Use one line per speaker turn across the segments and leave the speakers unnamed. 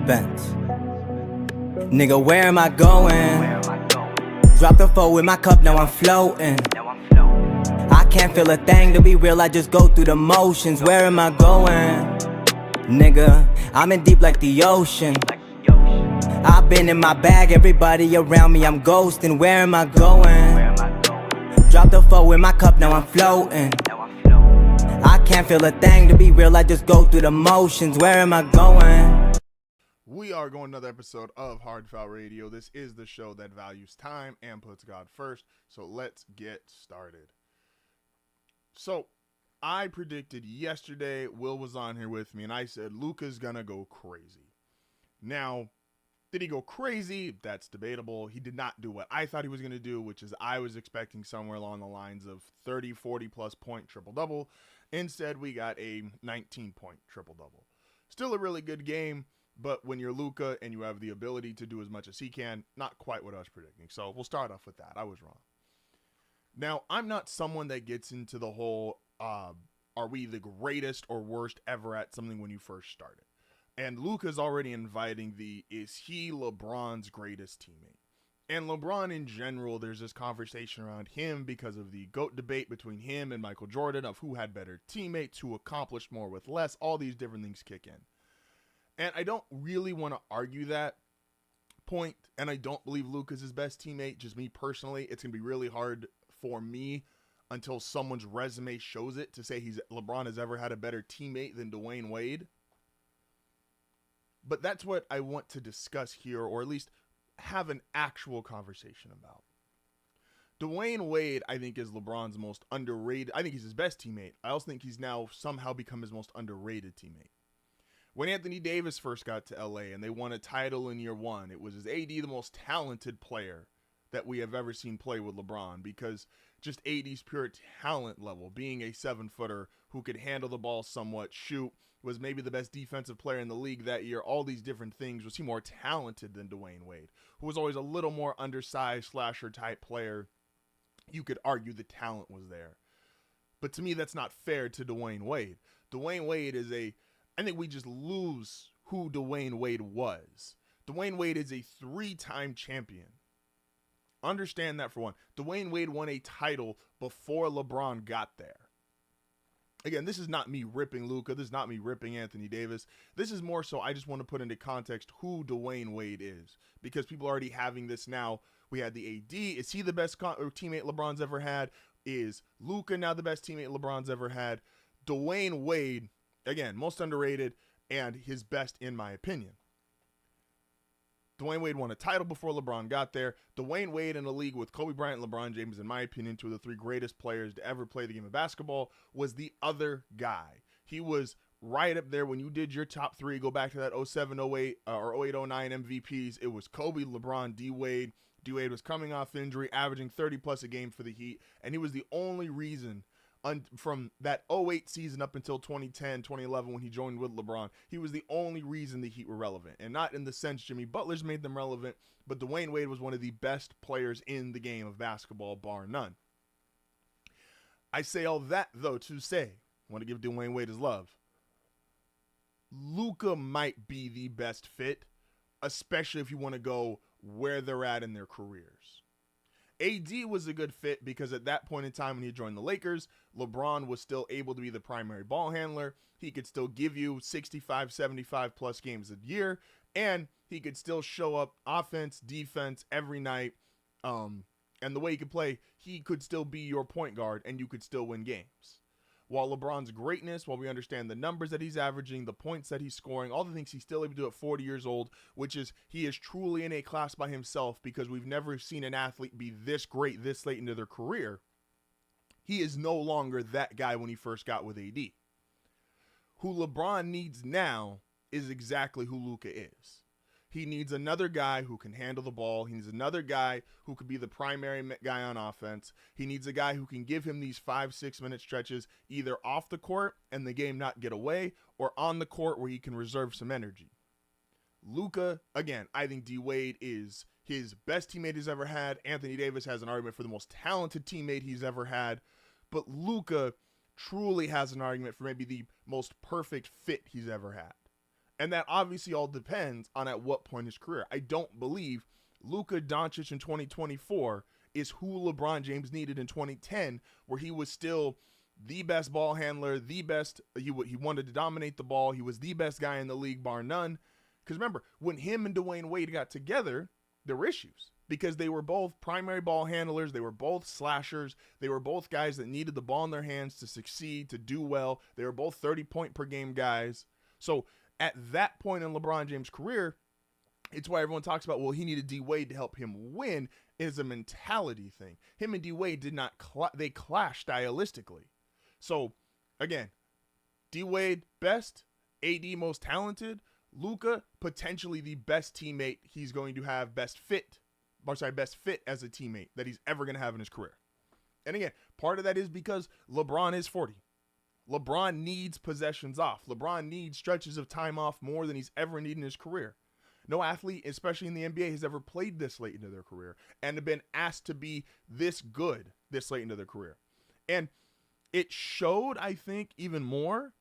Benz. Nigga, where am I going? Drop the four with my cup, now I'm floating. I can't feel a thing, to be real, I just go through the motions. Where am I going? Nigga, I'm in deep like the ocean. I've been in my bag, everybody around me, I'm ghosting. Where am I going? Drop the four with my cup, now I'm floating. I can't feel a thing, to be real, I just go through the motions. Where am I going?
We are going another episode of HardFoul Radio. This is the show that values time and puts God first. So let's get started. So I predicted yesterday, Will was on here with me, and I said Luka's gonna go crazy. Now, did he go crazy? That's debatable. He did not do what I thought he was going to do, which is I was expecting somewhere along the lines of 30, 40 plus point triple-double. Instead, we got a 19-point triple-double. Still a really good game, but when you're Luka and you have the ability to do as much as he can, not quite what I was predicting. So we'll start off with that. I was wrong. Now, I'm not someone that gets into the whole, are we the greatest or worst ever at something when you first started? And Luka's already inviting is he LeBron's greatest teammate? And LeBron in general, there's this conversation around him because of the GOAT debate between him and Michael Jordan of who had better teammates, who accomplished more with less. All these different things kick in. And I don't really want to argue that point, and I don't believe Luka's his best teammate. Just me personally, it's going to be really hard for me until someone's resume shows it to say LeBron has ever had a better teammate than Dwayne Wade. But that's what I want to discuss here, or at least have an actual conversation about. Dwayne Wade, I think, is LeBron's most underrated. I think he's his best teammate. I also think he's now somehow become his most underrated teammate. When Anthony Davis first got to LA and they won a title in year one, it was his AD the most talented player that we have ever seen play with LeBron, because just AD's pure talent level, being a 7-footer who could handle the ball somewhat, shoot, was maybe the best defensive player in the league that year, all these different things. Was he more talented than Dwayne Wade, who was always a little more undersized slasher type player? You could argue the talent was there. But to me, that's not fair to Dwayne Wade. Dwayne Wade I think we just lose who Dwayne Wade was. Dwayne Wade is a 3-time champion. Understand that for one. Dwayne Wade won a title before LeBron got there. Again, this is not me ripping Luka. This is not me ripping Anthony Davis. This is more so I just want to put into context who Dwayne Wade is, because people are already having this now. We had the AD. Is he the best teammate LeBron's ever had? Is Luka now the best teammate LeBron's ever had? Dwayne Wade, again, most underrated and his best in my opinion. Dwayne Wade won a title before LeBron got there. Dwayne Wade in a league with Kobe Bryant and LeBron James, in my opinion, two of the 3 greatest players to ever play the game of basketball, was the other guy. He was right up there when you did your top 3. Go back to that 07-08 or 08-09 MVPs. It was Kobe, LeBron, D-Wade. D-Wade was coming off injury, averaging 30-plus a game for the Heat, and he was the only reason from that 08 season up until 2010, 2011 when he joined with LeBron, he was the only reason the Heat were relevant. And not in the sense Jimmy Butler's made them relevant, but Dwayne Wade was one of the best players in the game of basketball, bar none. I say all that, though, to say, I want to give Dwayne Wade his love. Luka might be the best fit, especially if you want to go where they're at in their careers. AD was a good fit because at that point in time when he joined the Lakers, LeBron was still able to be the primary ball handler. He could still give you 65, 75 plus games a year, and he could still show up offense, defense every night. And the way he could play, he could still be your point guard and you could still win games. While LeBron's greatness, while we understand the numbers that he's averaging, the points that he's scoring, all the things he's still able to do at 40 years old, which is he is truly in a class by himself because we've never seen an athlete be this great this late into their career. He is no longer that guy when he first got with AD. Who LeBron needs now is exactly who Luka is. He needs another guy who can handle the ball. He needs another guy who could be the primary guy on offense. He needs a guy who can give him these 5-6 minute stretches either off the court and the game not get away, or on the court where he can reserve some energy. Luka, again, I think D-Wade is his best teammate he's ever had. Anthony Davis has an argument for the most talented teammate he's ever had. But Luka truly has an argument for maybe the most perfect fit he's ever had. And that obviously all depends on at what point in his career. I don't believe Luka Doncic in 2024 is who LeBron James needed in 2010, where he was still the best ball handler, the best. He wanted to dominate the ball. He was the best guy in the league, bar none. Because remember, when him and Dwayne Wade got together, there were issues because they were both primary ball handlers. They were both slashers. They were both guys that needed the ball in their hands to succeed, to do well. They were both 30-point per game guys. So at that point in LeBron James' career, it's why everyone talks about, well, he needed D Wade to help him win. Is a mentality thing. Him and D Wade did not they clashed stylistically. So again, D Wade best, AD most talented, Luka potentially the best teammate he's going to have, best fit as a teammate that he's ever going to have in his career. And again, part of that is because LeBron is 40. LeBron needs possessions off. LeBron needs stretches of time off more than he's ever needed in his career. No athlete, especially in the NBA, has ever played this late into their career and have been asked to be this good this late into their career. And it showed, I think, even more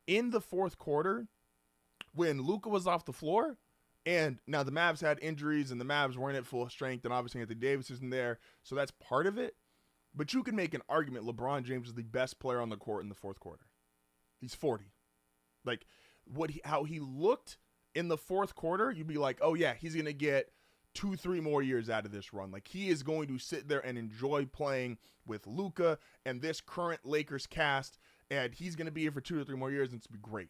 in the fourth quarter when Luka was off the floor. And now the Mavs had injuries and the Mavs weren't at full strength, and obviously Anthony Davis isn't there, so that's part of it. But you can make an argument LeBron James is the best player on the court in the fourth quarter. He's 40. Like, how he looked in the fourth quarter, you'd be like, oh yeah, he's going to get 2-3 more years out of this run. Like, he is going to sit there and enjoy playing with Luka and this current Lakers cast, and he's going to be here for 2 or 3 more years, and it's going to be great.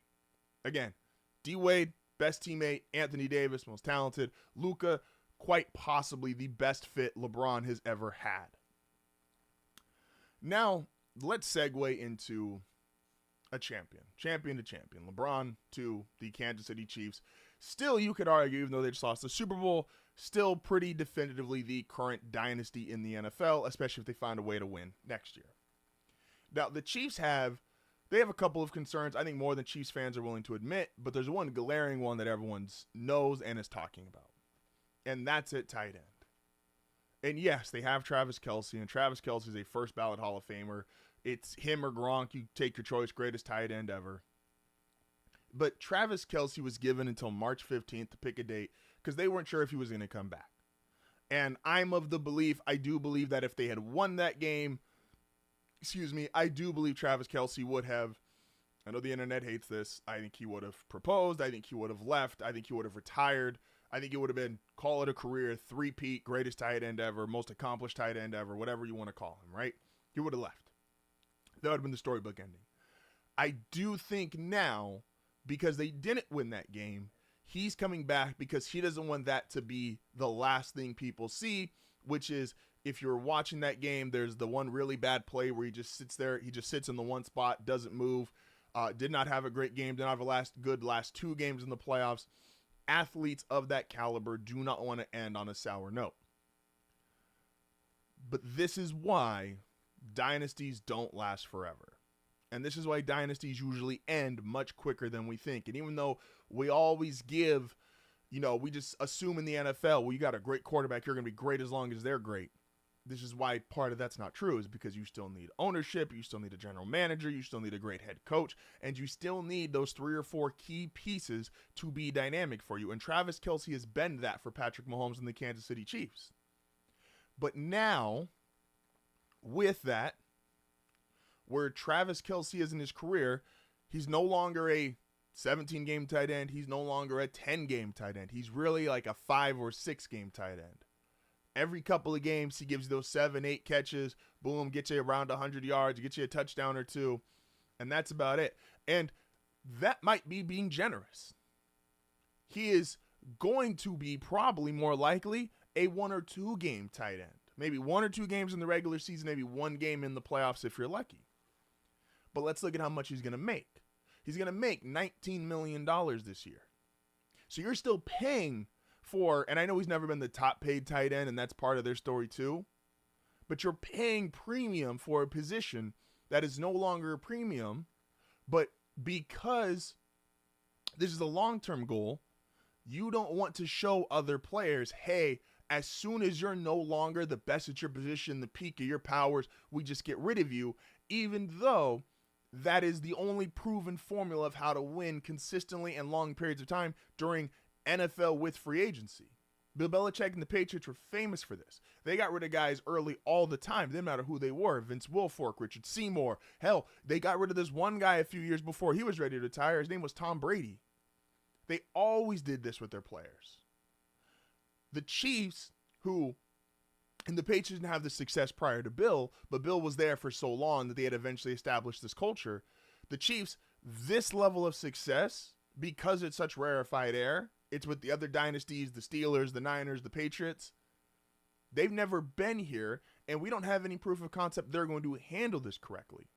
Again, D Wade, best teammate. Anthony Davis, most talented. Luka, quite possibly the best fit LeBron has ever had. Now, let's segue into a champion to champion. LeBron to the Kansas City Chiefs. Still, you could argue, even though they just lost the Super Bowl, still pretty definitively the current dynasty in the NFL, especially if they find a way to win next year. Now, the Chiefs have a couple of concerns, I think more than Chiefs fans are willing to admit, but there's one glaring one that everyone knows and is talking about, and that's at tight end. And yes, they have Travis Kelce, and Travis Kelce is a first ballot Hall of Famer. It's him or Gronk. You take your choice, greatest tight end ever. But Travis Kelce was given until March 15th to pick a date because they weren't sure if he was going to come back. And I'm of the belief, I do believe that if they had won that game, I do believe Travis Kelce would have, I know the internet hates this, I think he would have proposed, I think he would have left, I think he would have retired, I think it would have been, call it a career, three-peat, greatest tight end ever, most accomplished tight end ever, whatever you want to call him, right? He would have left. That would have been the storybook ending. I do think now, because they didn't win that game, he's coming back because he doesn't want that to be the last thing people see, which is if you're watching that game, there's the one really bad play where he just sits there, he just sits in the one spot, doesn't move, did not have a great game, did not have a last 2 games in the playoffs. Athletes of that caliber do not want to end on a sour note. But this is why dynasties don't last forever. And this is why dynasties usually end much quicker than we think. And even though we always give, we just assume in the NFL, well, you got a great quarterback, you're going to be great as long as they're great. This is why part of that's not true, is because you still need ownership, you still need a general manager, you still need a great head coach, and you still need those 3 or 4 key pieces to be dynamic for you. And Travis Kelce has been that for Patrick Mahomes and the Kansas City Chiefs. But now, with that, where Travis Kelce is in his career, he's no longer a 17-game tight end. He's no longer a 10-game tight end. He's really like a 5 or 6-game tight end. Every couple of games, he gives you those 7, 8 catches. Boom, gets you around 100 yards, gets you a touchdown or 2, and that's about it. And that might be being generous. He is going to be probably more likely a 1 or 2 game tight end. Maybe 1 or 2 games in the regular season, maybe 1 game in the playoffs if you're lucky. But let's look at how much he's going to make. He's going to make $19 million this year. So you're still paying for, and I know he's never been the top paid tight end, and that's part of their story too, but you're paying premium for a position that is no longer a premium, but because this is a long-term goal, you don't want to show other players, hey, as soon as you're no longer the best at your position, the peak of your powers, we just get rid of you, even though that is the only proven formula of how to win consistently and long periods of time during NFL with free agency. Bill Belichick and the Patriots were famous for this. They got rid of guys early all the time. Didn't matter who they were. Vince Wilfork, Richard Seymour. Hell, they got rid of this one guy a few years before he was ready to retire. His name was Tom Brady. They always did this with their players. The Chiefs, who, and the Patriots didn't have the success prior to Bill, but Bill was there for so long that they had eventually established this culture. The Chiefs, this level of success, because it's such rarefied air, it's with the other dynasties, the Steelers, the Niners, the Patriots. They've never been here, and we don't have any proof of concept they're going to handle this correctly.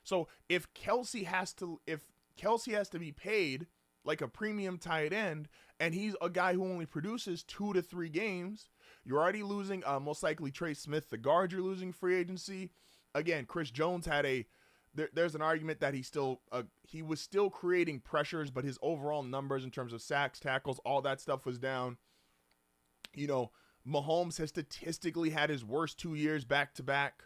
So if Kelce has to be paid like a premium tight end, and he's a guy who only produces 2 to 3 games, you're already losing most likely Trey Smith, the guard. You're losing free agency. Again, Chris Jones had there's an argument that he was still creating pressures, but his overall numbers in terms of sacks, tackles, all that stuff was down. You know, Mahomes has statistically had his worst 2 years back to back.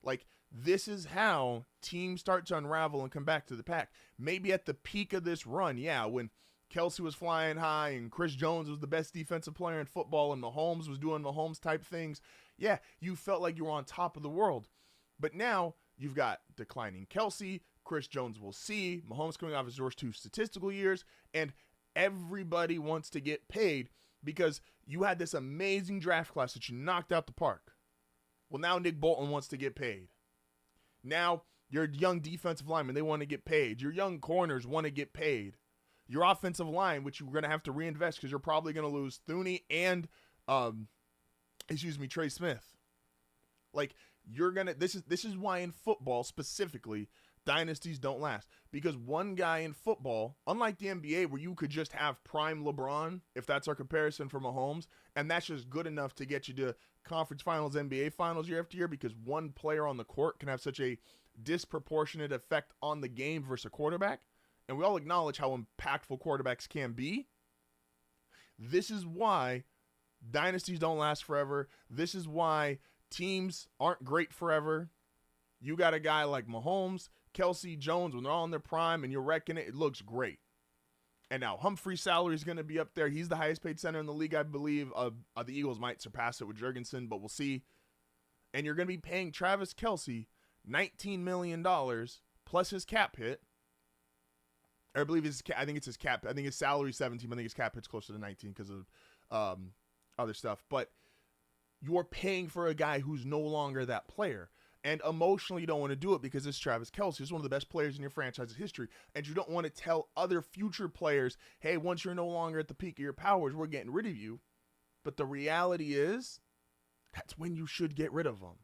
Like, this is how teams start to unravel and come back to the pack. Maybe at the peak of this run, yeah, when Kelce was flying high and Chris Jones was the best defensive player in football and Mahomes was doing Mahomes type things, yeah, you felt like you were on top of the world. But now you've got declining Kelce, Chris Jones will see, Mahomes coming off his worst 2 statistical years, and everybody wants to get paid because you had this amazing draft class that you knocked out the park. Well, now Nick Bolton wants to get paid. Now your young defensive linemen, they want to get paid. Your young corners want to get paid. Your offensive line, which you're going to have to reinvest because you're probably going to lose Thuney and, Trey Smith. Like, this is why in football specifically, dynasties don't last. Because one guy in football, unlike the NBA where you could just have prime LeBron, if that's our comparison for Mahomes, and that's just good enough to get you to conference finals, NBA finals year after year, because one player on the court can have such a disproportionate effect on the game versus a quarterback. And we all acknowledge how impactful quarterbacks can be. This is why dynasties don't last forever. This is why teams aren't great forever. You got a guy like Mahomes, Kelce, Jones, when they're all in their prime and you're wrecking it, it looks great. And now Humphrey's salary is going to be up there. He's the highest paid center in the league, I believe. The Eagles might surpass it with Jurgensen, but we'll see. And you're going to be paying Travis Kelce $19 million plus his cap hit. I believe I think it's his cap. I think his salary is 17. I think his cap hit's closer to 19 because of other stuff. But you're paying for a guy who's no longer that player. And emotionally, you don't want to do it because it's Travis Kelce. He's one of the best players in your franchise's history. And you don't want to tell other future players, hey, once you're no longer at the peak of your powers, we're getting rid of you. But the reality is, that's when you should get rid of them.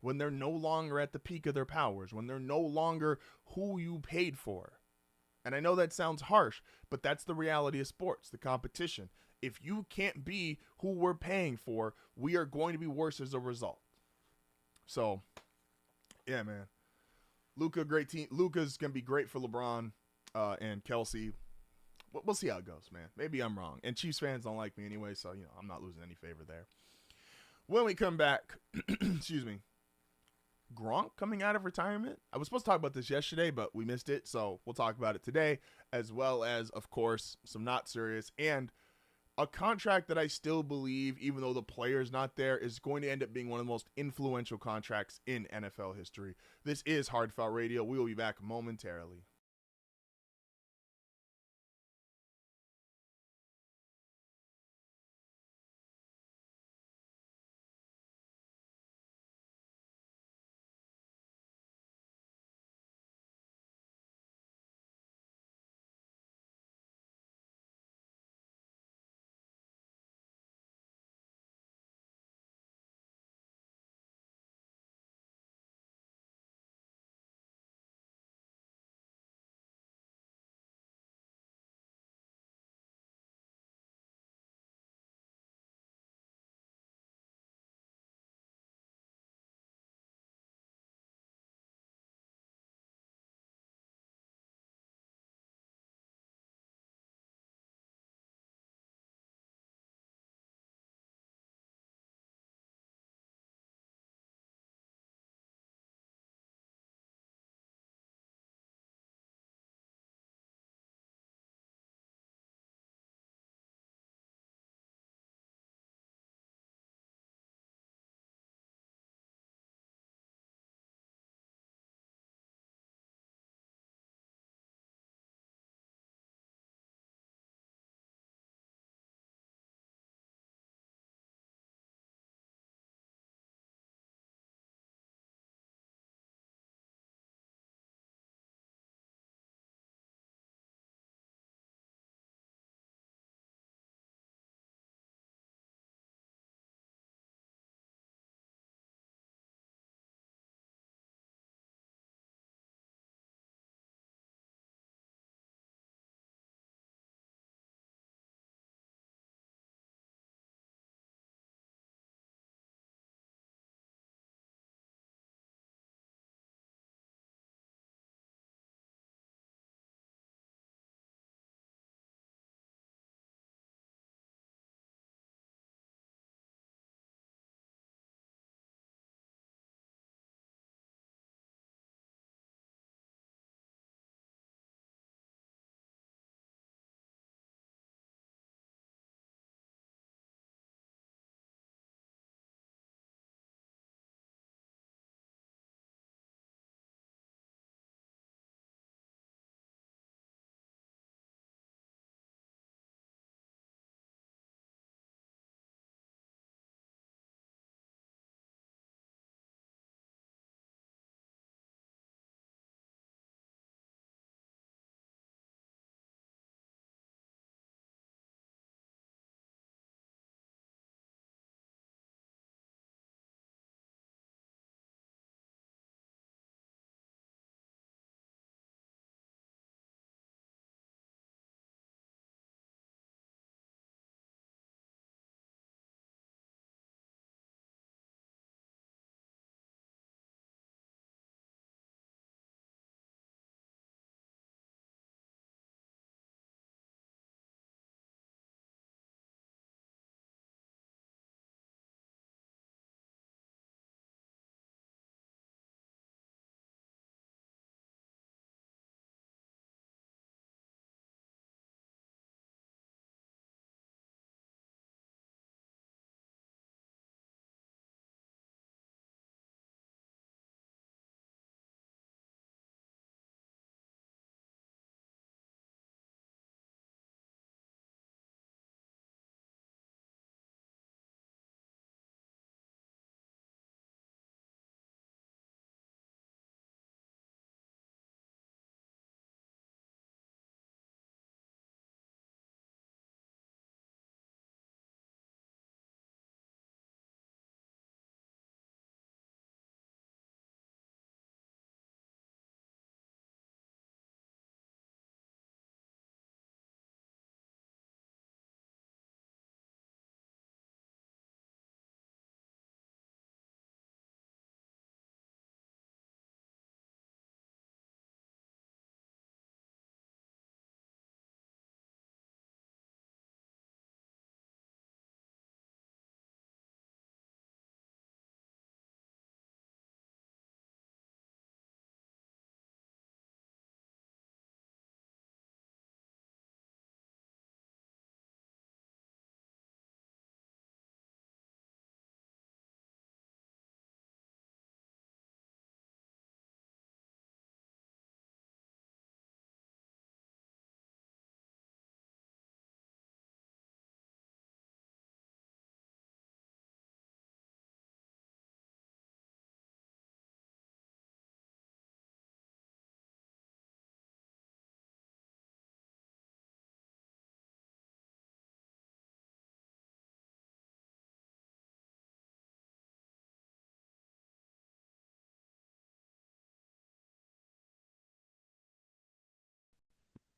When they're no longer at the peak of their powers. When they're no longer who you paid for. And I know that sounds harsh, but that's the reality of sports, the competition. If you can't be who we're paying for, we are going to be worse as a result. So, yeah, man. Luka, great team. Luka's going to be great for LeBron and Kelce. We'll see how it goes, man. Maybe I'm wrong. And Chiefs fans don't like me anyway, so, I'm not losing any favor there. When we come back, excuse me, Gronk coming out of retirement. I was supposed to talk about this yesterday, but we missed it, so we'll talk about it today, as well as, of course, some not serious, and a contract that I still believe, even though the player's not there, is going to end up being one of the most influential contracts in NFL history. This is HardFoul Radio. We will be back momentarily.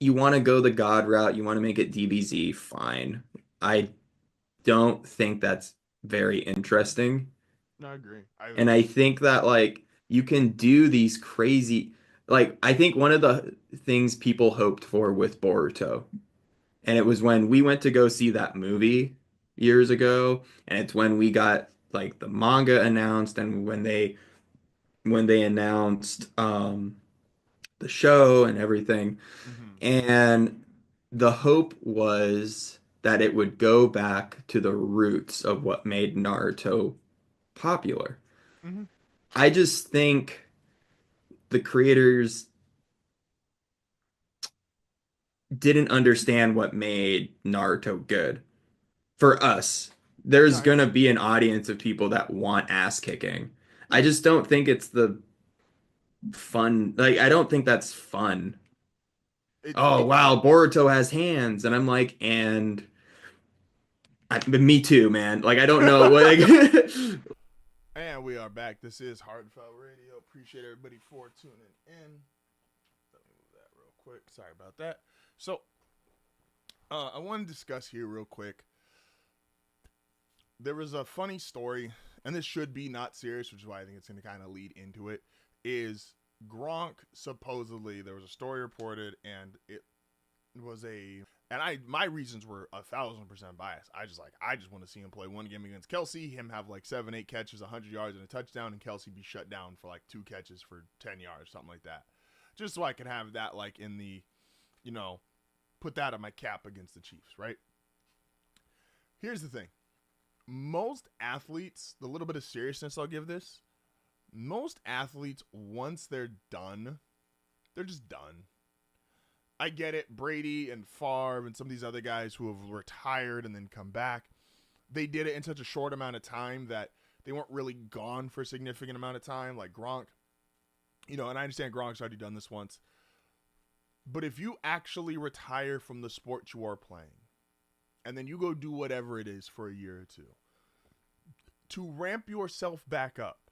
you want to go the God route, you want to make it DBZ, fine. I don't think that's very interesting.
No, I agree.
And I think that like you can do these crazy like I think one of the things people hoped for with Boruto, and it was when we went to go see that movie years ago, and it's when we got like the manga announced and when they announced the show and everything.
hmm
And the hope was that it would go back to the roots of what made Naruto popular.
hmm
I just think the creators didn't understand what made Naruto good. For us,
No,
there's
I
gonna
agree.
be an audience of people that want ass kicking. I just don't think it's the fun. Like, I don't think that's fun. Oh,
It
wow, Boruto has hands. And I'm like, but me too, man. Like, I don't know. Like,
And we are back. This is HardFoul Radio. Appreciate everybody for tuning in. Let me move that real quick. Sorry about that. So, I want to discuss here real quick. There was a funny story, and this should be not serious, which is why I think it's going to kind of lead into it. Is Gronk supposedly there was a story reported, and it was my reasons were 1,000% biased. I just want to see him play one game against Kelce, him have like 7-8 catches, 100 yards and a touchdown, and Kelce be shut down for like 2 catches for 10 yards, something like that, just so I can have that like in the, put that on my cap against the Chiefs, right? Here's the thing: most athletes, the little bit of seriousness I'll give this, most athletes once they're done, they're just done. I get it. Brady and Favre and some of these other guys who have retired and then come back, they did it in such a short amount of time that they weren't really gone for a significant amount of time, like Gronk. And I understand Gronk's already done this once. But if you actually retire from the sport you are playing, and then you go do whatever it is for a year or two, to ramp yourself back up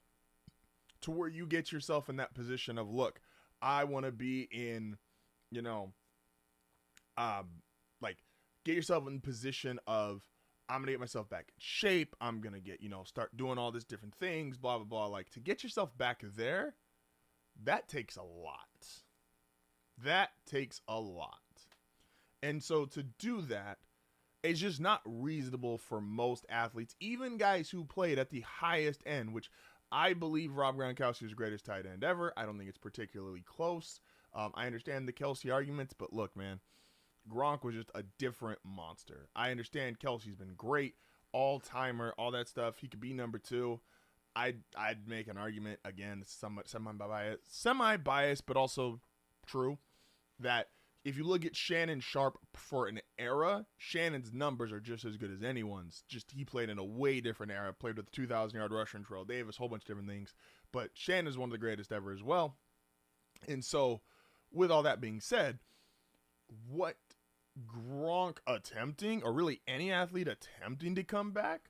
to where you get yourself in that position of, look, I want to be in, like, get yourself in position of, I'm gonna get myself back in shape. I'm gonna get, start doing all these different things, blah blah blah. Like, to get yourself back there, that takes a lot. That takes a lot. And so to do that, it's just not reasonable for most athletes, even guys who played at the highest end, which I believe Rob Gronkowski is the greatest tight end ever. I don't think it's particularly close. I understand the Kelce arguments, but look, man, Gronk was just a different monster. I understand Kelce's been great, all-timer, all that stuff. He could be number 2. I'd make an argument, again, somewhat semi-biased, but also true, that if you look at Shannon Sharp for an era, Shannon's numbers are just as good as anyone's. Just he played in a way different era, played with a 2,000-yard rusher and Terrell Davis, a whole bunch of different things. But Shannon's one of the greatest ever as well. And so, with all that being said, what Gronk attempting, or really any athlete attempting to come back,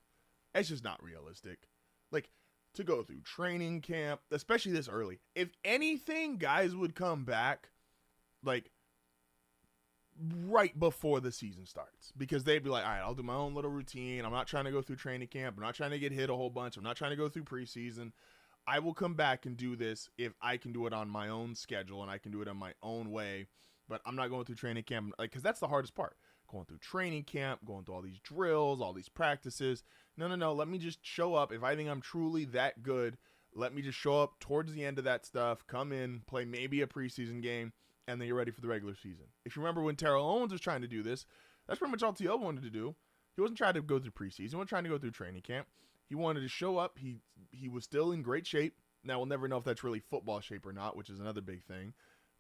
it's just not realistic. Like, to go through training camp, especially this early. If anything, guys would come back, like, right before the season starts, because they'd be like, all right, I'll do my own little routine. I'm not trying to go through training camp. I'm not trying to get hit a whole bunch. I'm not trying to go through preseason. I will come back and do this if I can do it on my own schedule and I can do it in my own way. But I'm not going through training camp, like, because that's the hardest part. Going through training camp, going through all these drills, all these practices. No. Let me just show up. If I think I'm truly that good, let me just show up towards the end of that stuff, come in, play maybe a preseason game, and then you're ready for the regular season. If you remember when Terrell Owens was trying to do this, that's pretty much all T.O. wanted to do. He wasn't trying to go through preseason. He wasn't trying to go through training camp. He wanted to show up. He was still in great shape. Now, we'll never know if that's really football shape or not, which is another big thing.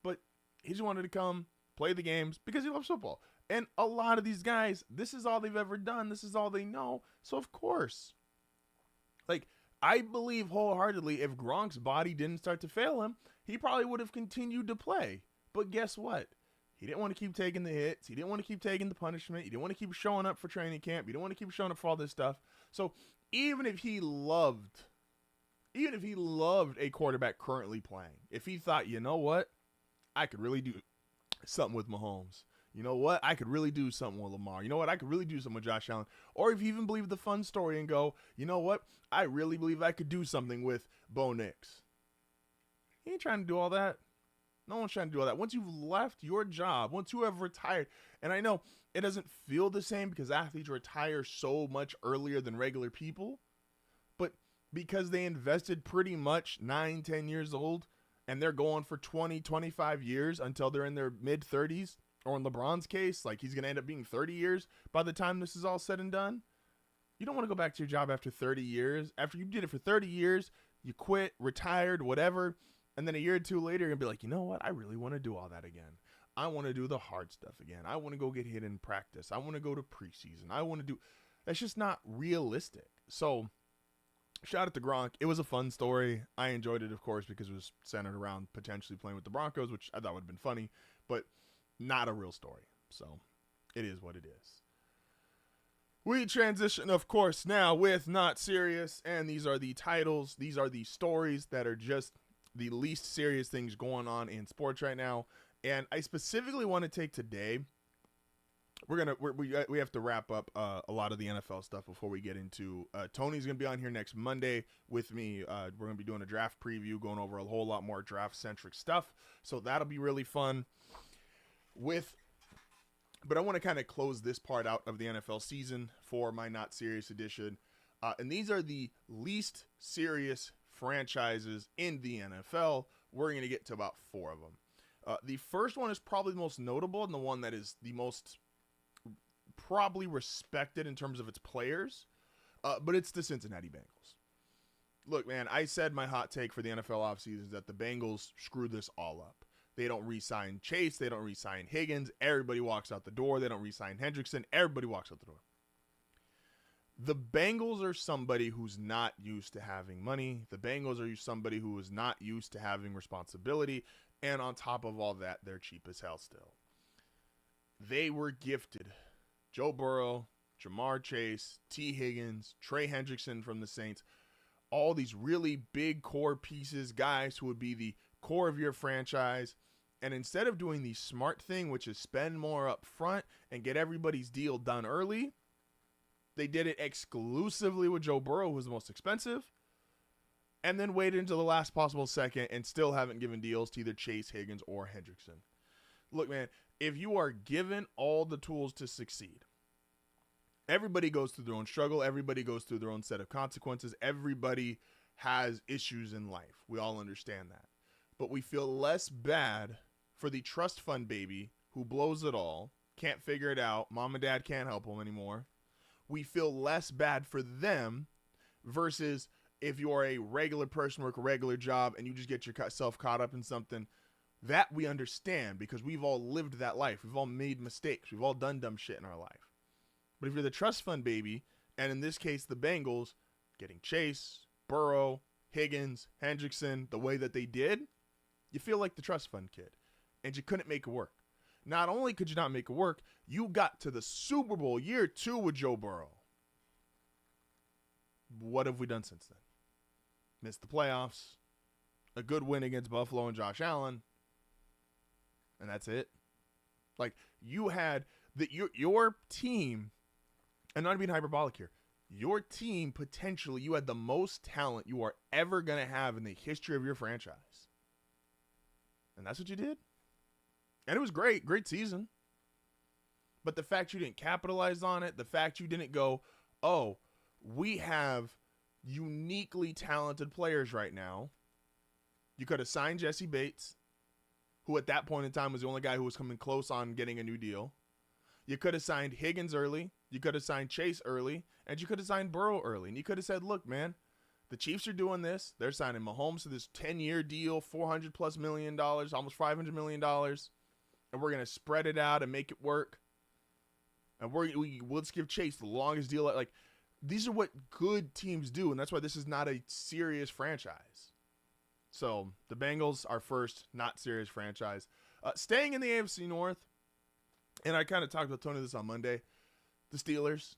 But he just wanted to come, play the games, because he loves football. And a lot of these guys, this is all they've ever done. This is all they know. So, of course, like, I believe wholeheartedly if Gronk's body didn't start to fail him, he probably would have continued to play. But guess what? He didn't want to keep taking the hits. He didn't want to keep taking the punishment. He didn't want to keep showing up for training camp. He didn't want to keep showing up for all this stuff. So even if he loved a quarterback currently playing, if he thought, you know what, I could really do something with Mahomes. You know what? I could really do something with Lamar. You know what? I could really do something with Josh Allen. Or if you even believe the fun story and go, you know what? I really believe I could do something with Bo Nix. He ain't trying to do all that. No one's trying to do all that. Once you've left your job, once you have retired, and I know it doesn't feel the same because athletes retire so much earlier than regular people, but because they invested pretty much 9-10 years old and they're going for 20-25 years until they're in their mid-30s, or in LeBron's case, like he's going to end up being 30 years by the time this is all said and done. You don't want to go back to your job after 30 years. After you did it for 30 years, you quit, retired, whatever, and then a year or two later, you're going to be like, you know what? I really want to do all that again. I want to do the hard stuff again. I want to go get hit in practice. I want to go to preseason. I want to do... That's just not realistic. So, shout out to Gronk. It was a fun story. I enjoyed it, of course, because it was centered around potentially playing with the Broncos, which I thought would have been funny, but not a real story. So, it is what it is. We transition, of course, now with Not Serious, and these are the titles. These are the stories that are just the least serious things going on in sports right now. And I specifically want to take today, we have to wrap up a lot of the NFL stuff before we get into, Tony's going to be on here next Monday with me. We're going to be doing a draft preview, going over a whole lot more draft-centric stuff. So that'll be really fun. But I want to kind of close this part out of the NFL season for my Not Serious edition. And these are the least serious franchises in the NFL. We're going to get to about 4 of them. The first one is probably the most notable and the one that is the most probably respected in terms of its players, but it's the Cincinnati Bengals. Look, man, I said my hot take for the NFL offseason is that the Bengals screwed this all up. They don't re-sign Chase. They don't re-sign Higgins. Everybody walks out the door. They don't re-sign Hendrickson. Everybody walks out the door. The Bengals are somebody who's not used to having money. The Bengals are somebody who is not used to having responsibility. And on top of all that, they're cheap as hell still. They were gifted Joe Burrow, Jamar Chase, T. Higgins, Trey Hendrickson from the Saints, all these really big core pieces, guys who would be the core of your franchise. And instead of doing the smart thing, which is spend more up front and get everybody's deal done early, they did it exclusively with Joe Burrow, who was the most expensive, and then waited until the last possible second and still haven't given deals to either Chase, Higgins, or Hendrickson. Look, man, if you are given all the tools to succeed, everybody goes through their own struggle. Everybody goes through their own set of consequences. Everybody has issues in life. We all understand that. But we feel less bad for the trust fund baby who blows it all, can't figure it out, mom and dad can't help him anymore. We feel less bad for them versus if you're a regular person, work a regular job, and you just get yourself caught up in something. That we understand because we've all lived that life. We've all made mistakes. We've all done dumb shit in our life. But if you're the trust fund baby, and in this case the Bengals, getting Chase, Burrow, Higgins, Hendrickson, the way that they did, you feel like the trust fund kid. And you couldn't make it work. Not only could you not make it work, you got to the Super Bowl year 2 with Joe Burrow. What have we done since then? Missed the playoffs, a good win against Buffalo and Josh Allen, and that's it. Like, you had your team, and not being hyperbolic here, your team potentially, you had the most talent you are ever going to have in the history of your franchise. And that's what you did. And it was great season. But the fact you didn't capitalize on it, the fact you didn't go, oh, we have uniquely talented players right now. You could have signed Jesse Bates, who at that point in time was the only guy who was coming close on getting a new deal. You could have signed Higgins early. You could have signed Chase early. And you could have signed Burrow early. And you could have said, look, man, the Chiefs are doing this. They're signing Mahomes to this 10-year deal, $400+ million, almost $500 million. And we're going to spread it out and make it work. And let's give Chase the longest deal. Like, these are what good teams do. And that's why this is not a serious franchise. So the Bengals are first not serious franchise. Staying in the AFC North, and I kind of talked with Tony this on Monday, the Steelers.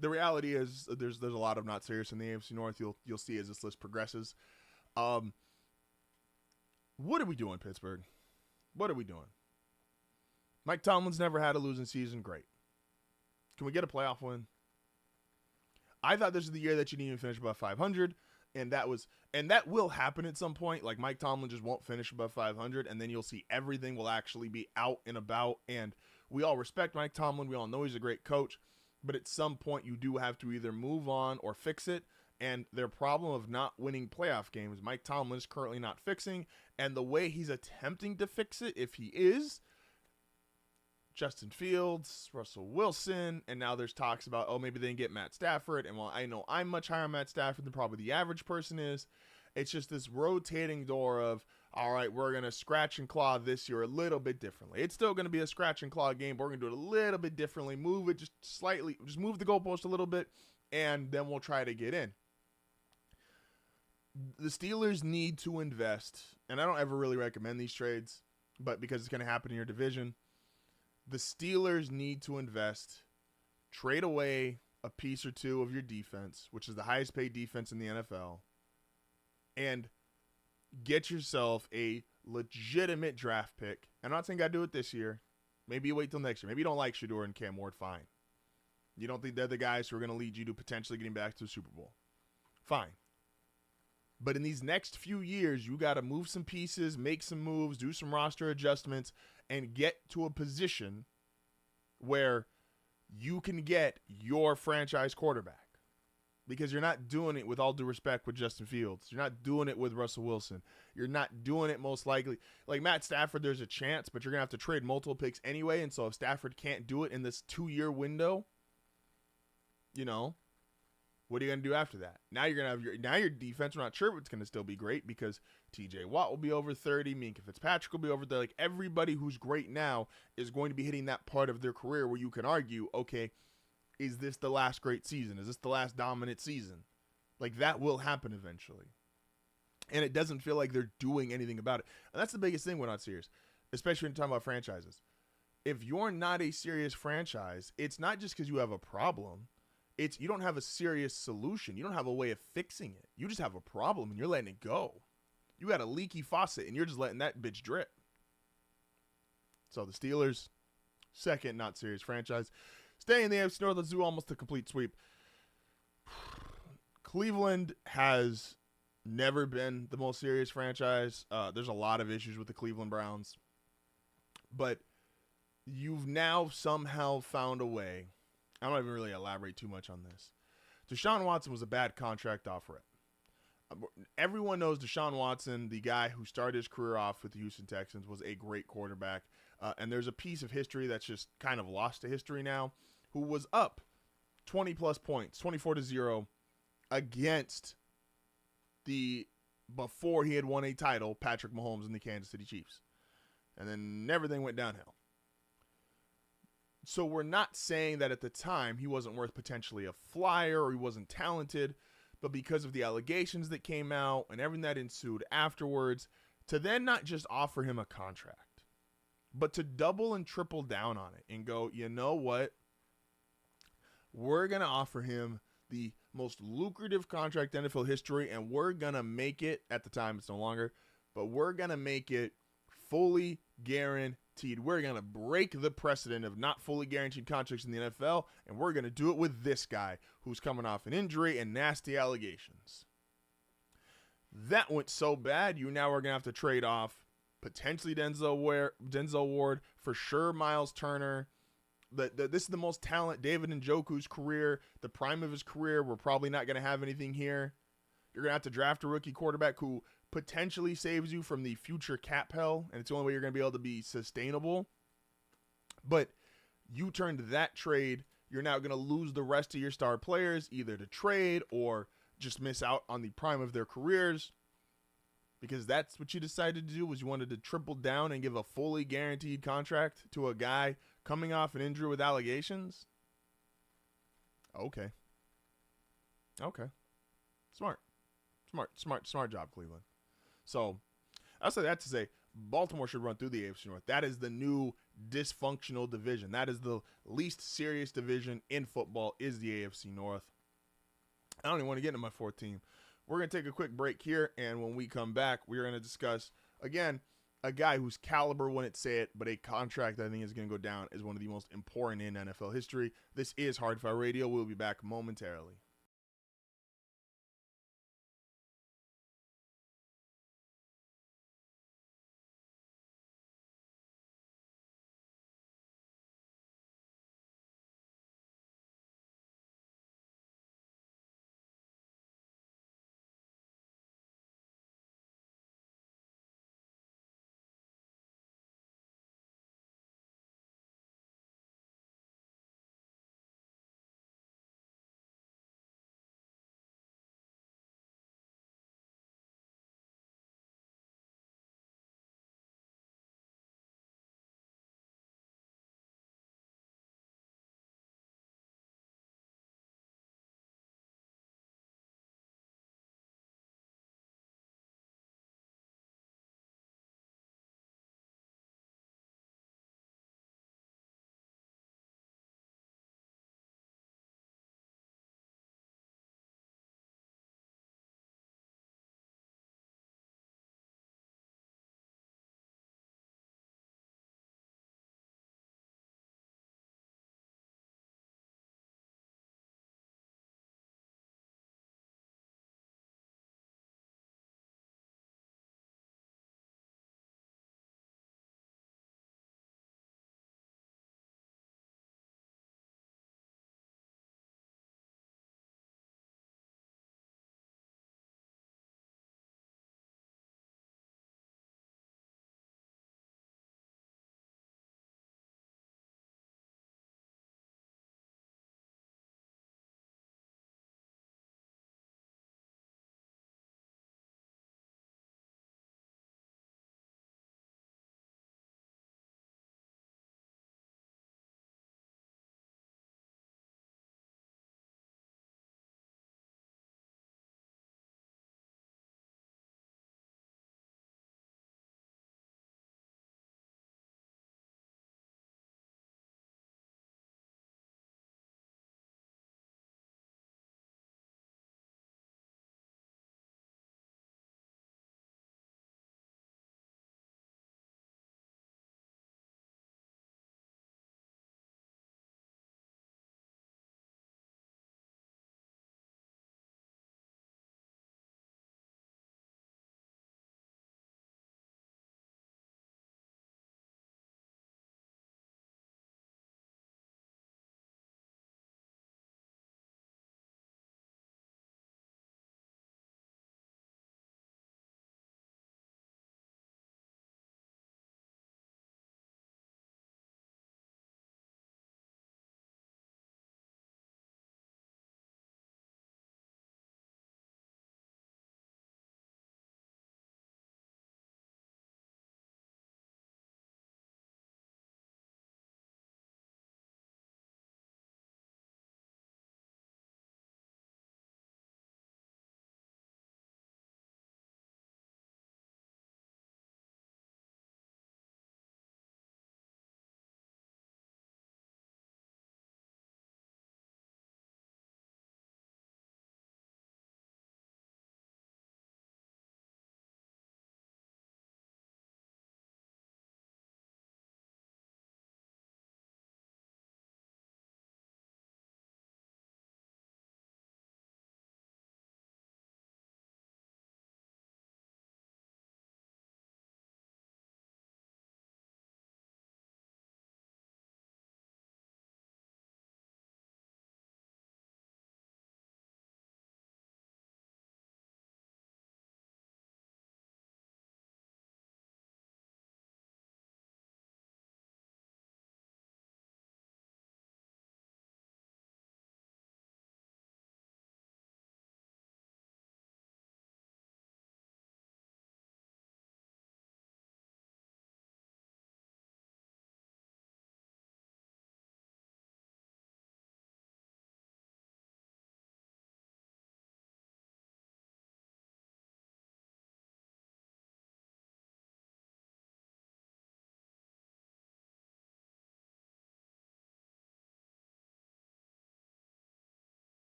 The reality is there's a lot of not serious in the AFC North. You'll see as this list progresses. What are we doing, Pittsburgh? What are we doing? Mike Tomlin's never had a losing season. Great. Can we get a playoff win? I thought this was the year that you didn't even finish above 500, and that will happen at some point. Like Mike Tomlin just won't finish above 500, and then you'll see everything will actually be out and about. And we all respect Mike Tomlin. We all know he's a great coach, but at some point you do have to either move on or fix it. And their problem of not winning playoff games, Mike Tomlin is currently not fixing, and the way he's attempting to fix it, if he is, Justin Fields, Russell Wilson, and now there's talks about, oh, maybe they can get Matt Stafford. And while I know I'm much higher on Matt Stafford than probably the average person is, it's just this rotating door of, all right, we're going to scratch and claw this year a little bit differently. It's still going to be a scratch and claw game, but we're going to do it a little bit differently, move it just slightly, just move the goalpost a little bit, and then we'll try to get in. The Steelers need to invest, and I don't ever really recommend these trades, but because it's going to happen in your division, the Steelers need to invest, trade away a piece or two of your defense, which is the highest paid defense in the NFL, and get yourself a legitimate draft pick. I'm not saying you got to do it this year. Maybe you wait till next year. Maybe you don't like Shedeur and Cam Ward. Fine. You don't think they're the guys who are going to lead you to potentially getting back to the Super Bowl. Fine. But in these next few years, you got to move some pieces, make some moves, do some roster adjustments, and get to a position where you can get your franchise quarterback. Because you're not doing it, with all due respect, with Justin Fields. You're not doing it with Russell Wilson. You're not doing it most likely. Like Matt Stafford, there's a chance, but you're going to have to trade multiple picks anyway. And so if Stafford can't do it in this 2-year window, you know, what are you going to do after that? Now you're going to have your defense. We're not sure if it's going to still be great because TJ Watt will be over 30. Minkah Fitzpatrick will be over 30. Like everybody who's great now is going to be hitting that part of their career where you can argue, okay, is this the last great season? Is this the last dominant season? Like that will happen eventually. And it doesn't feel like they're doing anything about it. And that's the biggest thing we're not serious, especially when you're talking about franchises. If you're not a serious franchise, it's not just because you have a problem. It's you don't have a serious solution. You don't have a way of fixing it. You just have a problem and you're letting it go. You got a leaky faucet and you're just letting that bitch drip. So the Steelers, second not serious franchise. Staying in the AFC North, let's do almost a complete sweep. Cleveland has never been the most serious franchise. There's a lot of issues with the Cleveland Browns. But you've now somehow found a way. I'm not even really elaborate too much on this. Deshaun Watson was a bad contract offer. Everyone knows Deshaun Watson, the guy who started his career off with the Houston Texans, was a great quarterback. And there's a piece of history that's just kind of lost to history now, who was up 20-plus points, 24-0, against before he had won a title, Patrick Mahomes and the Kansas City Chiefs. And then everything went downhill. So we're not saying that at the time he wasn't worth potentially a flyer or he wasn't talented, but because of the allegations that came out and everything that ensued afterwards, to then not just offer him a contract, but to double and triple down on it and go, you know what? We're going to offer him the most lucrative contract in NFL history, and we're going to make it, at the time it's no longer, but we're going to make it fully guaranteed. We're going to break the precedent of not fully guaranteed contracts in the NFL, and we're going to do it with this guy who's coming off an injury and nasty allegations. That went so bad, you now are going to have to trade off potentially Denzel Ward, for sure Miles Turner. This is the most talent David Njoku's career, the prime of his career. We're probably not going to have anything here. You're going to have to draft a rookie quarterback who potentially saves you from the future cap hell, and it's the only way you're going to be able to be sustainable. But you turned that trade, you're now going to lose the rest of your star players, either to trade or just miss out on the prime of their careers, because that's what you decided to do, was you wanted to triple down and give a fully guaranteed contract to a guy coming off an injury with allegations. Okay. Smart job, Cleveland. So I'll say that to say Baltimore should run through the AFC North. That is the new dysfunctional division. That is the least serious division in football, is the AFC North. I don't even want to get into my fourth team. We're going to take a quick break here, and when we come back, we're going to discuss, again, a guy whose caliber wouldn't say it, but a contract I think is going to go down as one of the most important in NFL history. This is HardFoul Radio. We'll be back momentarily.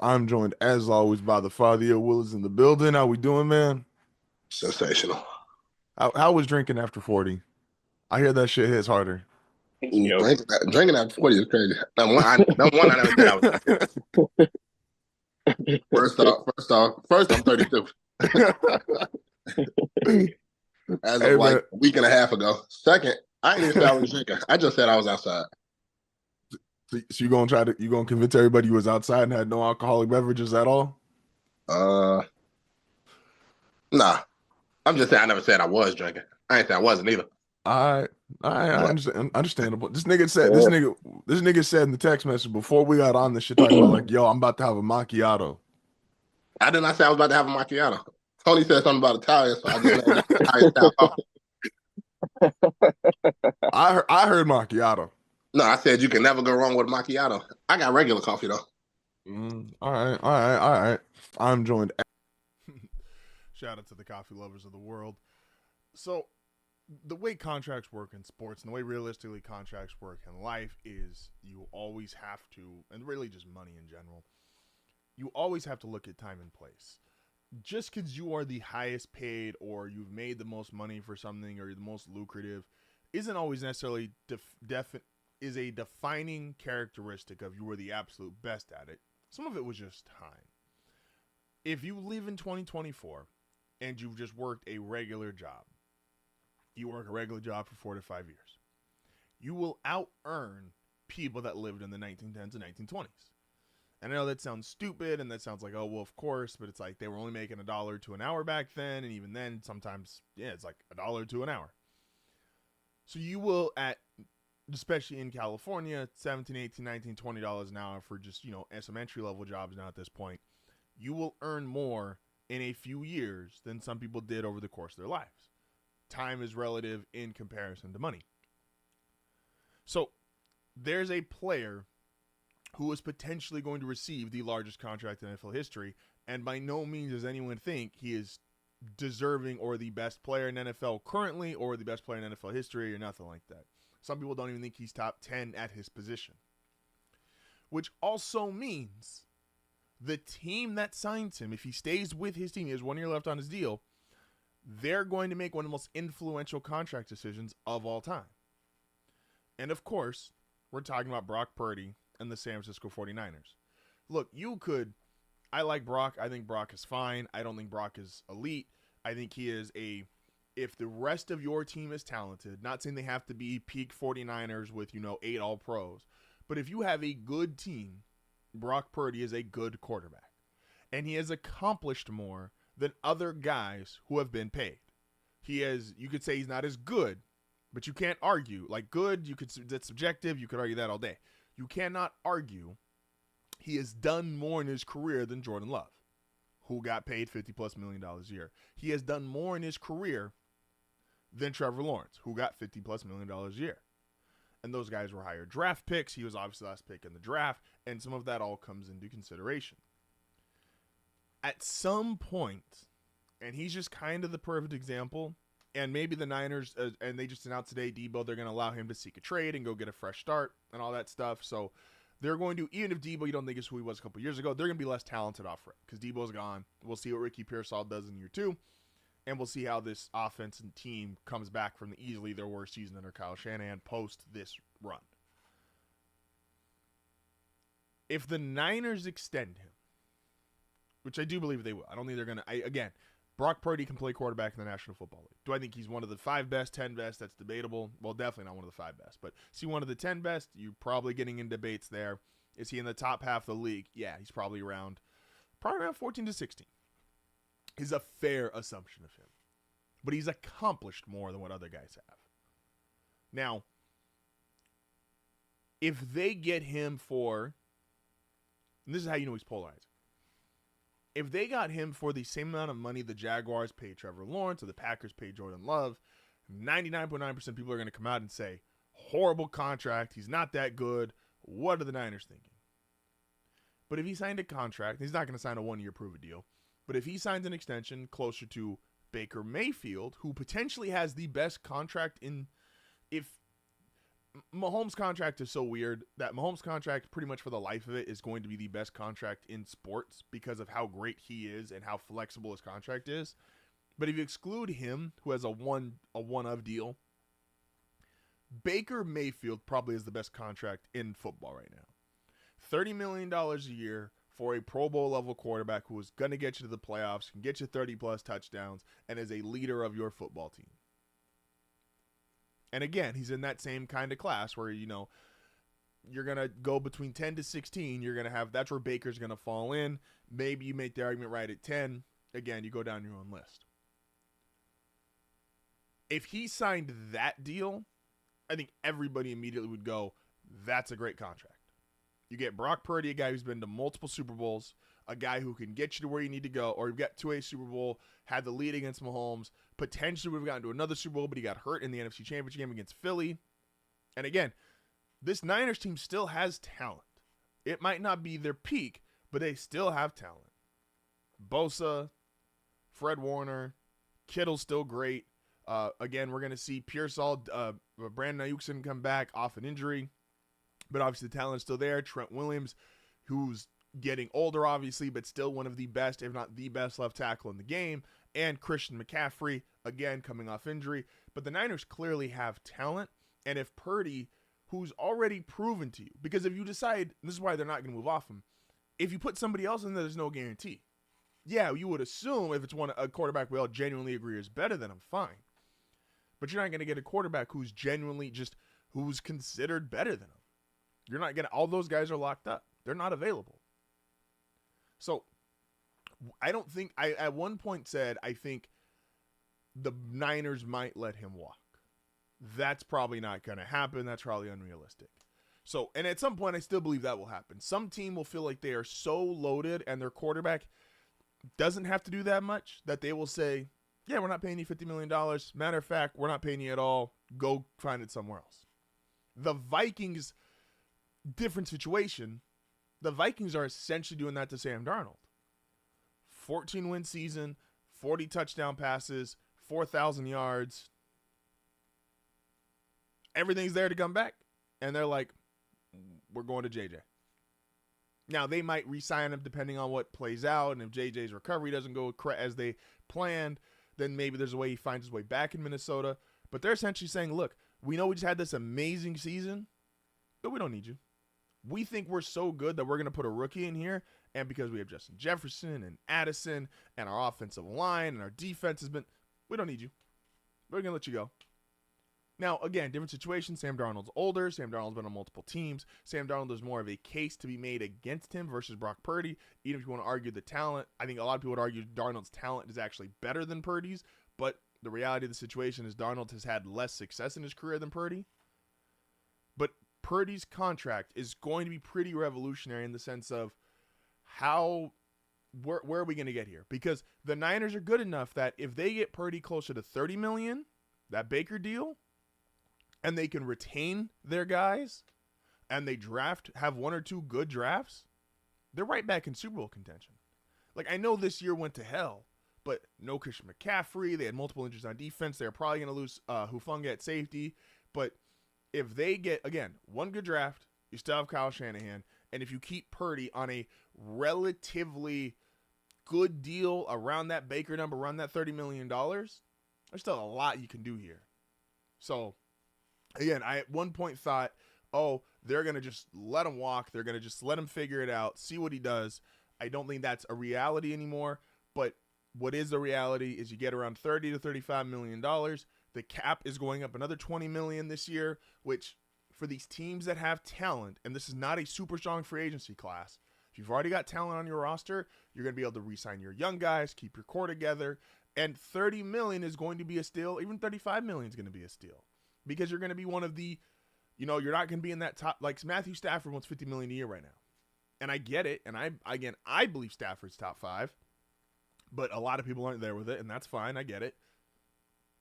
I'm joined, as always, by the father of Willis in the building. How we doing, man?
Sensational.
How was drinking after 40? I hear that shit hits harder.
Yo,
Drinking at 40 is crazy. Number one, I never said I was drinking. First, I'm 32. As of like a week and a half ago. Second, I didn't even say I was drinking. I just said I was outside.
So you gonna convince everybody you was outside and had no alcoholic beverages at all?
Nah. I'm just saying I never said I was drinking. I ain't say I wasn't either.
I understand, understandable. This nigga said in the text message before we got on this shit talking about like, yo, I'm about to have a macchiato.
I did not say I was about to have a macchiato. Tony said something about Italian, so I just named it Italian style.
I heard macchiato.
No, I said you can never go wrong with a macchiato. I got regular coffee though.
All right. I'm joined.
shout out to the coffee lovers of the world. So, the way contracts work in sports and the way realistically contracts work in life is you always have to, and really just money in general, you always have to look at time and place. Just because you are the highest paid or you've made the most money for something or you're the most lucrative isn't always necessarily is a defining characteristic of you were the absolute best at it. Some of it was just time. If you live in 2024 and you've just worked a regular job, you work a regular job for 4 to 5 years, you will out-earn people that lived in the 1910s and 1920s. And I know that sounds stupid, and that sounds like, oh, well, of course, but it's like they were only making $1 to an hour back then, and even then, sometimes, it's like $1 to an hour. So you will, especially in California, $17, $18, $19, $20 an hour for just, some entry-level jobs now at this point, you will earn more in a few years than some people did over the course of their lives. Time is relative in comparison to money. So there's a player who is potentially going to receive the largest contract in NFL history, and by no means does anyone think he is deserving or the best player in NFL currently or the best player in NFL history or nothing like that. Some people don't even think he's top 10 at his position. Which also means the team that signs him, if he stays with his team, he has 1 year left on his deal, they're going to make one of the most influential contract decisions of all time. And of course, we're talking about Brock Purdy and the San Francisco 49ers. Look, I like Brock. I think Brock is fine. I don't think Brock is elite. I think he is if the rest of your team is talented, not saying they have to be peak 49ers with, 8 all pros, but if you have a good team, Brock Purdy is a good quarterback. And he has accomplished more than other guys who have been paid. You could say he's not as good, but you can't argue. Like good, that's subjective. You could argue that all day. You cannot argue he has done more in his career than Jordan Love, who got paid $50+ million a year. He has done more in his career than Trevor Lawrence, who got $50+ million a year. And those guys were higher draft picks. He was obviously the last pick in the draft, and some of that all comes into consideration. At some point, and he's just kind of the perfect example, and maybe the Niners, and they just announced today, Debo, they're going to allow him to seek a trade and go get a fresh start and all that stuff. So they're going to, even if Debo, you don't think is who he was a couple years ago, they're going to be less talented off rip because Debo's gone. We'll see what Ricky Pearsall does in year 2, and we'll see how this offense and team comes back from easily their worst season under Kyle Shanahan post this run. If the Niners extend him, which I do believe they will, I don't think they're going to, again, Brock Purdy can play quarterback in the National Football League. Do I think he's one of the 5 best, 10 best? That's debatable. Well, definitely not one of the 5 best. But is he one of the 10 best? You're probably getting in debates there. Is he in the top half of the league? Yeah, he's probably around 14 to 16. Is a fair assumption of him. But he's accomplished more than what other guys have. Now, if they get him for, and this is how you know he's polarizing. If they got him for the same amount of money the Jaguars paid Trevor Lawrence or the Packers paid Jordan Love, 99.9% of people are going to come out and say, horrible contract, he's not that good, what are the Niners thinking? But if he signed a contract, he's not going to sign a 1-year prove-it deal, but if he signs an extension closer to Baker Mayfield, who potentially has the best contract
Mahomes' contract is so weird that Mahomes' contract, pretty much for the life of it, is going to be the best contract in sports because of how great he is and how flexible his contract is. But if you exclude him, who has a one-of deal, Baker Mayfield probably is the best contract in football right now. $30 million a year for a Pro Bowl level quarterback who is going to get you to the playoffs, can get you 30-plus touchdowns, and is a leader of your football team. And again, he's in that same kind of class where, you're going to go between 10 to 16. You're going to have, that's where Baker's going to fall in. Maybe you make the argument right at 10. Again, you go down your own list. If he signed that deal, I think everybody immediately would go, that's a great contract. You get Brock Purdy, a guy who's been to multiple Super Bowls, a guy who can get you to where you need to go, or you've got to a Super Bowl, had the lead against Mahomes, potentially we've gotten to another Super Bowl, but he got hurt in the NFC Championship game against Philly. And again, this Niners team still has talent. It might not be their peak, but they still have talent. Bosa, Fred Warner, Kittle's still great. Again, we're going to see Pearsall, Brandon Ayukson come back off an injury, but obviously the talent's still there. Trent Williams, who's getting older, obviously, but still one of the best, if not the best left tackle in the game. And Christian McCaffrey, again, coming off injury. But the Niners clearly have talent. And if Purdy, who's already proven to you, because if you decide, this is why they're not going to move off him, if you put somebody else in there, there's no guarantee. Yeah, you would assume if it's a quarterback we all genuinely agree is better than him, fine. But you're not going to get a quarterback who's genuinely who's considered better than him. You're not going to, all those guys are locked up. They're not available. So I don't think, I at one point said, I think the Niners might let him walk. That's probably not going to happen. That's probably unrealistic. So, and at some point, I still believe that will happen. Some team will feel like they are so loaded and their quarterback doesn't have to do that much that they will say, yeah, we're not paying you $50 million. Matter of fact, we're not paying you at all. Go find it somewhere else. The Vikings, different situation. The Vikings are essentially doing that to Sam Darnold. 14-win season, 40 touchdown passes, 4,000 yards. Everything's there to come back. And they're like, we're going to JJ. Now, they might re-sign him depending on what plays out. And if JJ's recovery doesn't go as they planned, then maybe there's a way he finds his way back in Minnesota. But they're essentially saying, look, we know we just had this amazing season, but we don't need you. We think we're so good that we're going to put a rookie in here, and because we have Justin Jefferson and Addison and our offensive line and our defense has been, we don't need you. We're going to let you go. Now, again, different situation. Sam Darnold's older. Sam Darnold's been on multiple teams. Sam Darnold, there's more of a case to be made against him versus Brock Purdy. Even if you want to argue the talent, I think a lot of people would argue Darnold's talent is actually better than Purdy's, but the reality of the situation is Darnold has had less success in his career than Purdy. But Purdy's contract is going to be pretty revolutionary in the sense of where are we going to get here? Because the Niners are good enough that if they get Purdy closer to $30 million, that Baker deal, and they can retain their guys, and they have one or two good drafts, they're right back in Super Bowl contention. Like, I know this year went to hell, but no Christian McCaffrey. They had multiple injuries on defense. They're probably going to lose Hufanga at safety. But if they get, again, one good draft, you still have Kyle Shanahan, and if you keep Purdy on a relatively good deal around that Baker number, around that $30 million, there's still a lot you can do here. So, again, I at one point thought, oh, they're going to just let him walk. They're going to just let him figure it out, see what he does. I don't think that's a reality anymore. But what is the reality is you get around $30 to $35 million. The cap is going up another $20 million this year, which for these teams that have talent, and this is not a super strong free agency class, if you've already got talent on your roster, you're going to be able to re-sign your young guys, keep your core together, and $30 million is going to be a steal. Even $35 million is going to be a steal because you're going to be one of the, you're not going to be in that top, like Matthew Stafford wants $50 million a year right now. And I get it. And I believe Stafford's top 5, but a lot of people aren't there with it, and that's fine. I get it.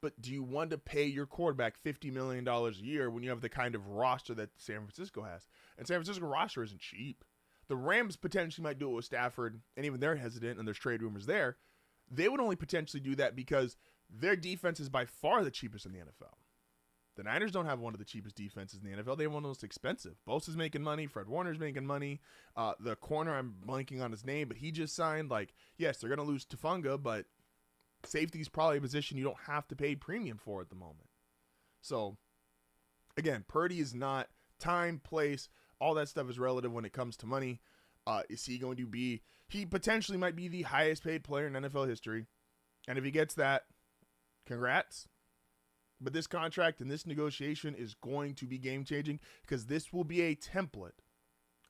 But do you want to pay your quarterback $50 million a year when you have the kind of roster that San Francisco has? And San Francisco roster isn't cheap. The Rams potentially might do it with Stafford, and even they're hesitant, and there's trade rumors there. They would only potentially do that because their defense is by far the cheapest in the NFL.
The Niners don't have one of the cheapest defenses in the NFL. They have one of the most expensive. Bosa's making money. Fred Warner's making money. The corner, I'm blanking on his name, but he just signed. Like, yes, they're going to lose Tufunga, but safety is probably a position you don't have to pay premium for at the moment. So, again, Purdy is not time, place, all that stuff is relative when it comes to money. Is he going to be – he potentially might be the highest paid player in NFL history. And if he gets that, congrats. But this contract and this negotiation is going to be game-changing because this will be a template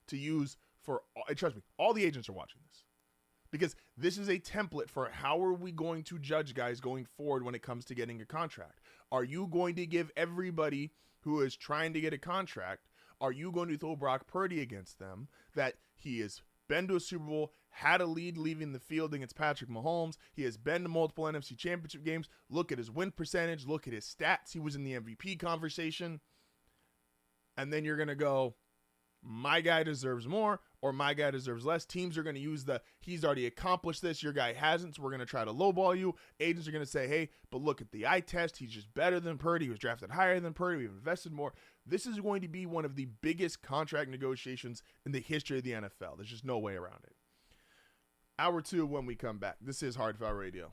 to use for – trust me, all the agents are watching this. Because this is a template for how are we going to judge guys going forward when it comes to getting a contract. Are you going to give everybody who is trying to get a contract, are you going to throw Brock Purdy against them that he has been to a Super Bowl, had a lead leaving the field against Patrick Mahomes. He has been to multiple NFC championship games. Look at his win percentage. Look at his stats. He was in the MVP conversation. And then you're going to go, my guy deserves more or my guy deserves less. Teams are going to use he's already accomplished this, your guy hasn't, so we're going to try to lowball you. Agents are going to say, hey, but look at the eye test. He's just better than Purdy. He was drafted higher than Purdy. We've invested more. This is going to be one of the biggest contract negotiations in the history of the NFL. There's just no way around it. Hour 2 when we come back. This is HardFoul Radio.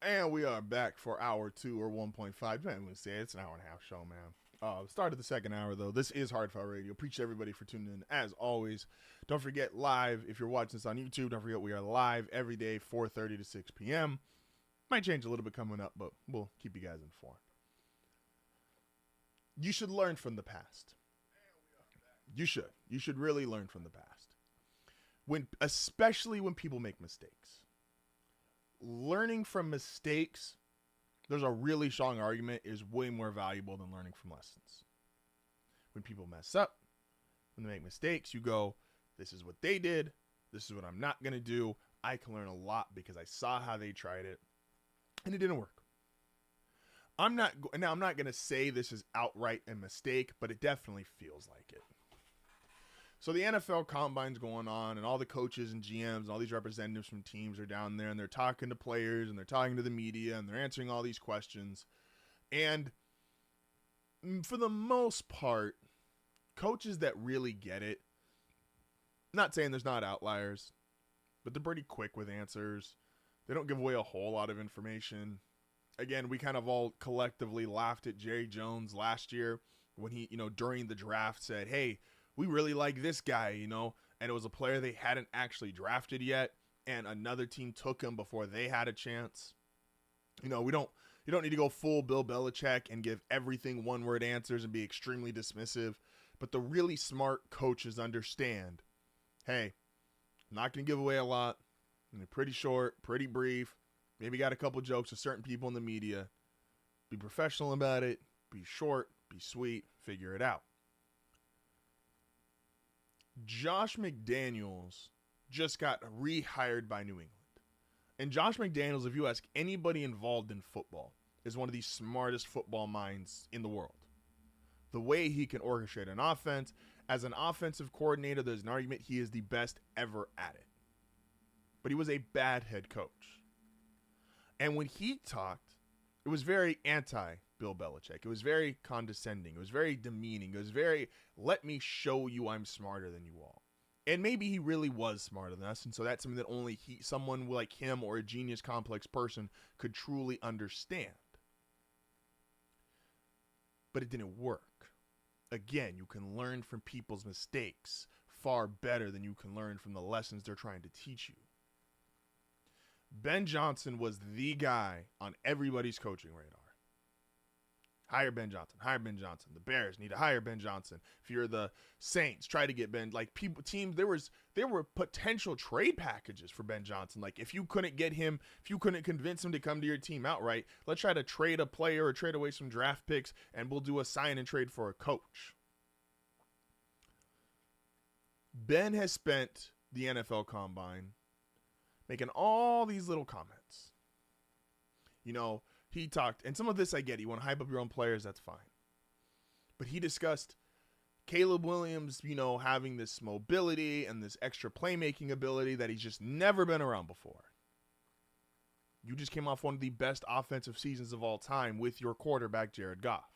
And we are back for hour 2 or 1.5. Depending on what you say, it's an hour and a half show, man. Start of the second hour, though. This is HardFoul Radio. Appreciate everybody for tuning in, as always. Don't forget, live, if you're watching this on YouTube, don't forget we are live every day, 4:30 to 6 p.m. Might change a little bit coming up, but we'll keep you guys informed. You should learn from the past. You should. You should really learn from the past. Especially when people make mistakes. Learning from mistakes, there's a really strong argument, is way more valuable than learning from lessons. When people mess up, when they make mistakes, you go, this is what they did. This is what I'm not going to do. I can learn a lot because I saw how they tried it and it didn't work. I'm not going to say this is outright a mistake, but it definitely feels like it. So the NFL Combine's going on, and all the coaches and GMs and all these representatives from teams are down there, and they're talking to players, and they're talking to the media, and they're answering all these questions. And for the most part, coaches that really get it, not saying there's not outliers, but they're pretty quick with answers. They don't give away a whole lot of information. Again, we kind of all collectively laughed at Jerry Jones last year when he, during the draft said, hey, we really like this guy, and it was a player they hadn't actually drafted yet, and another team took him before they had a chance. You don't need to go full Bill Belichick and give everything one-word answers and be extremely dismissive, but the really smart coaches understand, hey, I'm not going to give away a lot. I'm pretty short, pretty brief, maybe got a couple jokes with certain people in the media. Be professional about it, be short, be sweet, figure it out. Josh McDaniels just got rehired by New England. And Josh McDaniels, if you ask anybody involved in football, is one of the smartest football minds in the world. The way he can orchestrate an offense, as an offensive coordinator, there's an argument he is the best ever at it. But he was a bad head coach. And when he talked, it was very anti-Bill Belichick. It was very condescending. It was very demeaning. It was very, let me show you I'm smarter than you all. And maybe he really was smarter than us, and so that's something that only someone like him or a genius complex person could truly understand. But it didn't work. Again, you can learn from people's mistakes far better than you can learn from the lessons they're trying to teach you. Ben Johnson was the guy on everybody's coaching radar. Hire Ben Johnson. Hire Ben Johnson. The Bears need to hire Ben Johnson. If you're the Saints, try to get Ben. Like teams, there were potential trade packages for Ben Johnson. Like if you couldn't get him, if you couldn't convince him to come to your team outright, let's try to trade a player or trade away some draft picks, and we'll do a sign and trade for a coach. Ben has spent the NFL Combine making all these little comments. He talked, and some of this I get. You want to hype up your own players, that's fine. But he discussed Caleb Williams, having this mobility and this extra playmaking ability that he's just never been around before. You just came off one of the best offensive seasons of all time with your quarterback, Jared Goff.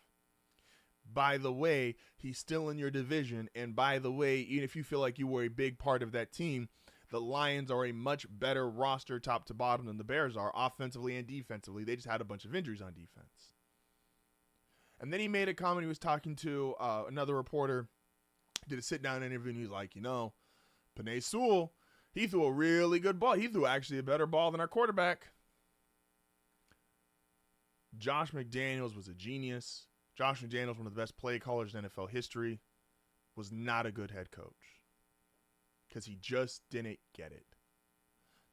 By the way, he's still in your division, and by the way, even if you feel like you were a big part of that team, the Lions are a much better roster top to bottom than the Bears are, offensively and defensively. They just had a bunch of injuries on defense. And then he made a comment. He was talking to another reporter, did a sit-down interview, and he was like, Penei Sewell, he threw a really good ball. He threw actually a better ball than our quarterback. Josh McDaniels was a genius. Josh McDaniels, one of the best play callers in NFL history, was not a good head coach. Because he just didn't get it.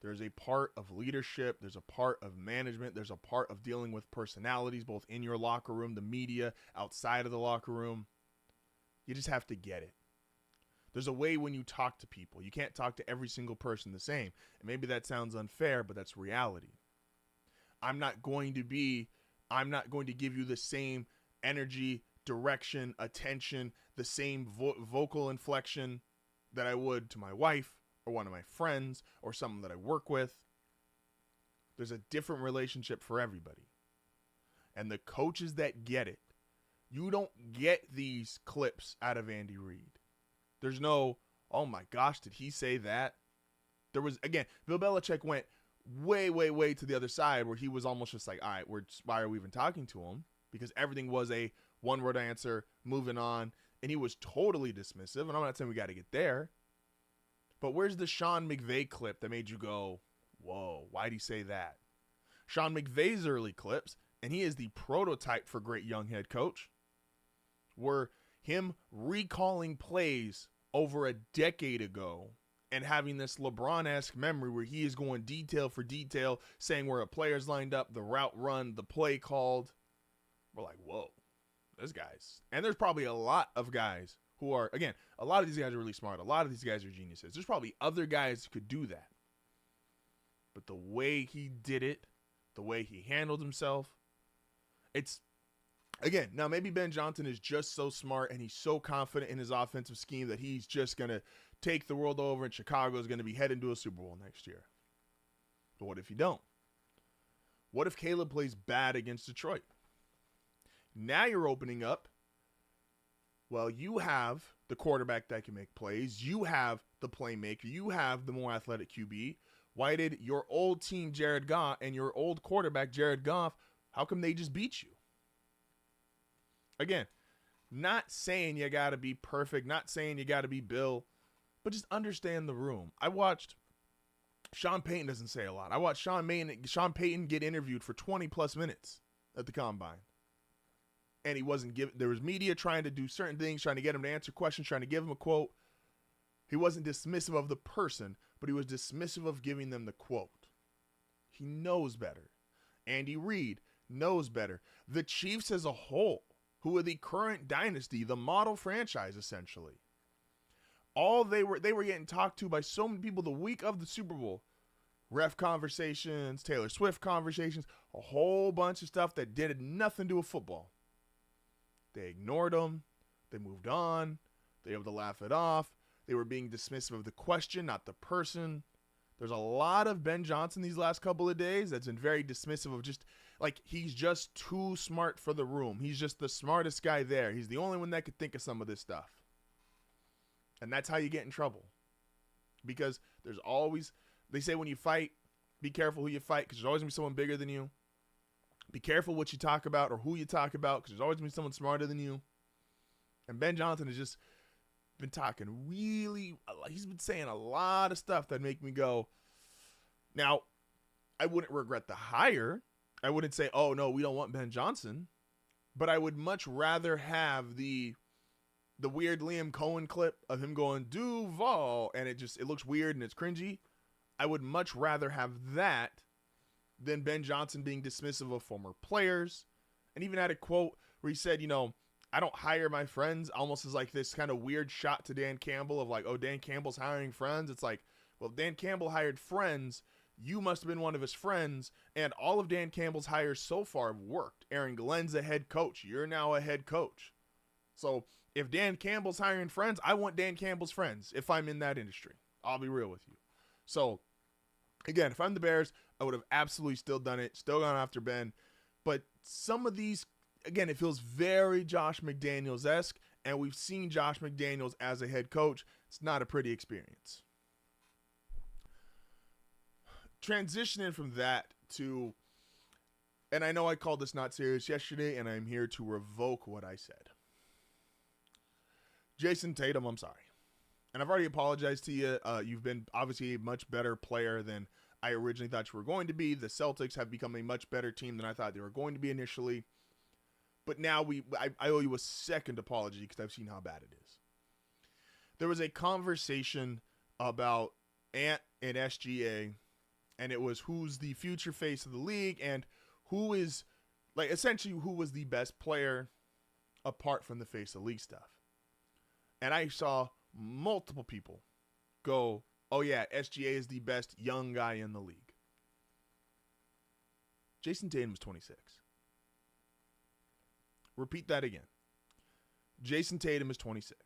There's a part of leadership. There's a part of management. There's a part of dealing with personalities, both in your locker room, the media, outside of the locker room. You just have to get it. There's a way when you talk to people. You can't talk to every single person the same. And maybe that sounds unfair, but that's reality. I'm not going to give you the same energy, direction, attention, the same vocal inflection that I would to my wife or one of my friends or someone that I work with. There's a different relationship for everybody. And the coaches that get it, you don't get these clips out of Andy Reid. There's no, oh my gosh, did he say that? There was, again, Bill Belichick went
way to the other side where he was almost just like, all right, why are we even talking to him? Because everything was a one-word answer, moving on, and he was totally dismissive, and I'm not saying we got to get there, but where's the Sean McVay clip that made you go, whoa, why'd he say that? Sean McVay's early clips, and he is the prototype for great young head coach, were him recalling plays over a decade ago and having this LeBron-esque memory where he is going detail for detail, saying where a player's lined up, the route run, the play called. We're like, whoa, those guys. And there's probably a lot of guys who are, again, a lot of these guys are really smart. A lot of these guys are geniuses. There's probably other guys who could do that. But the way he did it, the way he handled himself, it's, again, now maybe Ben Johnson is just so smart and he's so confident in his offensive scheme that he's just going to take the world over and Chicago is going to be heading to a Super Bowl next year. But what if you don't? What if Caleb plays bad against Detroit? Now you're opening up. Well, you have the quarterback that can make plays. You have the playmaker. You have the more athletic QB. Why did your old team, Jared Goff, and your old quarterback, Jared Goff, how come they just beat you? Again, not saying you got to be perfect, not saying you got to be Bill, but just understand the room. I watched Sean Payton doesn't say a lot. I watched Sean Payton get interviewed for 20 plus minutes at the combine. And he wasn't given, there was media trying to do certain things, trying to get him to answer questions, trying to give him a quote. He wasn't dismissive of the person, but he was dismissive of giving them the quote. He knows better. Andy Reid knows better. The Chiefs as a whole, who are the current dynasty, the model franchise essentially. All they were getting talked to by so many people the week of the Super Bowl. Ref conversations, Taylor Swift conversations, a whole bunch of stuff that did nothing to do with football. They ignored them. They moved on. They were able to laugh it off. They were being dismissive of the question, not the person. There's a lot of Ben Johnson these last couple of days that's been very dismissive of just, like, he's just too smart for the room. He's just the smartest guy there. He's the only one that could think of some of this stuff. And that's how you get in trouble. Because there's always, they say when you fight, be careful who you fight because there's always going to be someone bigger than you. Be careful what you talk about or who you talk about because there's always going to be someone smarter than you. And Ben Johnson has just been talking really, he's been saying a lot of stuff that make me go, now, I wouldn't regret the hire. I wouldn't say, oh, no, we don't want Ben Johnson. But I would much rather have the weird Liam Cohen clip of him going, Duval, and it looks weird and it's cringy. I would much rather have that than Ben Johnson being dismissive of former players. And even had a quote where he said, I don't hire my friends, almost as like this kind of weird shot to Dan Campbell of like, oh, Dan Campbell's hiring friends. It's like, well, Dan Campbell hired friends. You must have been one of his friends. And all of Dan Campbell's hires so far have worked. Aaron Glenn's a head coach. You're now a head coach. So if Dan Campbell's hiring friends, I want Dan Campbell's friends if I'm in that industry. I'll be real with you. So, again, if I'm the Bears, I would have absolutely still done it, still gone after Ben. But some of these, again, it feels very Josh McDaniels-esque, and we've seen Josh McDaniels as a head coach. It's not a pretty experience. Transitioning from that to, and I know I called this not serious yesterday, and I'm here to revoke what I said. Jason Tatum, I'm sorry. And I've already apologized to you. You've been obviously a much better player than I originally thought you were going to be. The Celtics have become a much better team than I thought they were going to be initially. But now I owe you a second apology because I've seen how bad it is. There was a conversation about Ant and SGA, and it was who's the future face of the league and who is, like, essentially who was the best player apart from the face of the league stuff. And I saw multiple people go, oh yeah, SGA is the best young guy in the league. Jason Tatum was 26. Repeat that again. Jason Tatum is 26.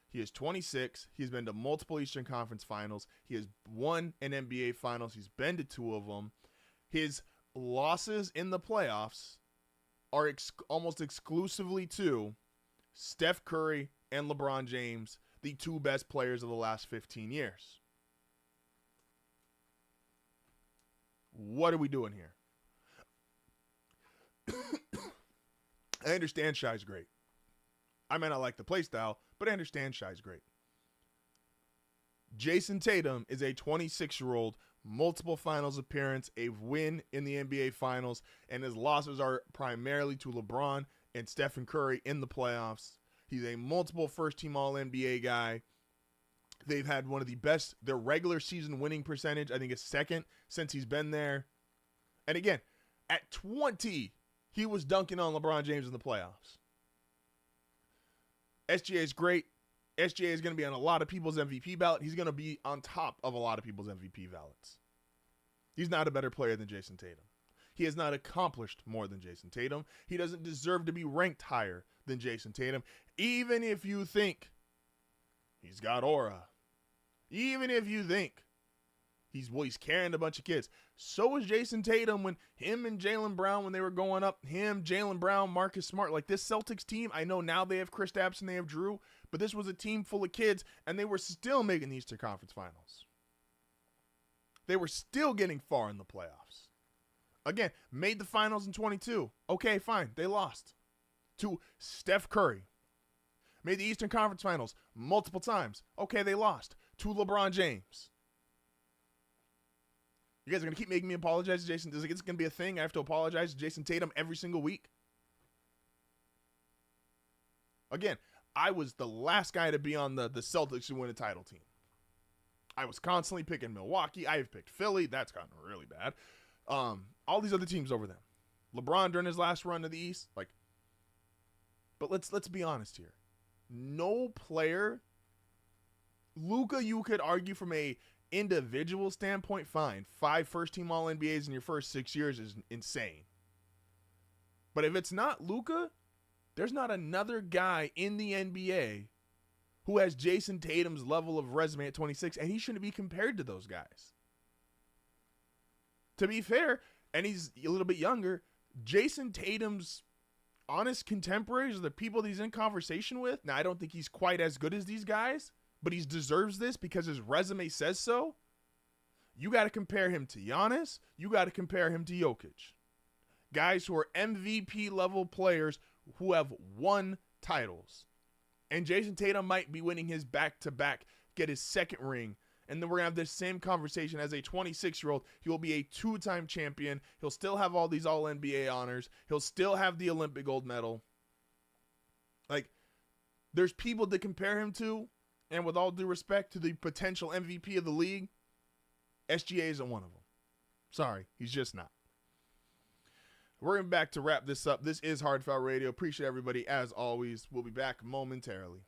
He is 26. He's been to multiple Eastern Conference Finals. He has won an NBA Finals. He's been to 2 of them. His losses in the playoffs are almost exclusively to Steph Curry and LeBron James, the 2 best players of the last 15 years.
What are we doing here? I understand Shy's great. I may not like the play style, but I understand Shy's great. Jason Tatum is a 26-year-old, multiple finals appearance, a win in the NBA Finals, and his losses are primarily to LeBron and Stephen Curry in the playoffs. He's a multiple first-team All-NBA guy. They've had one of the best, their regular season winning percentage, I think is second since he's been there. And again, at 20, he was dunking on LeBron James in the playoffs. SGA is great. SGA is going to be on a lot of people's MVP ballot. He's going to be on top of a lot of people's MVP ballots. He's not a better player than Jason Tatum. He has not accomplished more than Jason Tatum. He doesn't deserve to be ranked higher than Jason Tatum, even if you think he's got aura. Even if you think he's carrying a bunch of kids. So was Jason Tatum when him and Jaylen Brown, when they were going up, Jaylen Brown, Marcus Smart, like this Celtics team, I know now they have Kristaps and they have Drew, but this was a team full of kids, and they were still making the Eastern Conference Finals. They were still getting far in the playoffs. Again, made the finals in 22. Okay, fine. They lost to Steph Curry. Made the Eastern Conference Finals multiple times. Okay, they lost to LeBron James. You guys are going to keep making me apologize to Jason. Is it going to be a thing? I have to apologize to Jason Tatum every single week? Again, I was the last guy to be on the Celtics to win a title team. I was constantly picking Milwaukee. I have picked Philly. That's gotten really bad. All these other teams over them. LeBron during his last run to the East. But let's be honest here. No player, Luka, you could argue from a individual standpoint, fine. 5 first-team All-NBAs in your first 6 years is insane. But if it's not Luka, there's not another guy in the NBA who has Jason Tatum's level of resume at 26, and he shouldn't be compared to those guys. To be fair, and he's a little bit younger, Jason Tatum's honest contemporaries, the people that he's in conversation with, now I don't think he's quite as good as these guys, but he deserves this because his resume says so. You got to compare him to Giannis. You got to compare him to Jokic. Guys who are MVP level players who have won titles. And Jason Tatum might be winning his back-to-back, get his second ring. And then we're going to have this same conversation as a 26-year-old. He will be a 2-time champion. He'll still have all these All-NBA honors. He'll still have the Olympic gold medal. There's people to compare him to. And with all due respect to the potential MVP of the league, SGA isn't one of them. Sorry, he's just not. We're going back to wrap this up. This is HardFoul Radio. Appreciate everybody as always. We'll be back momentarily.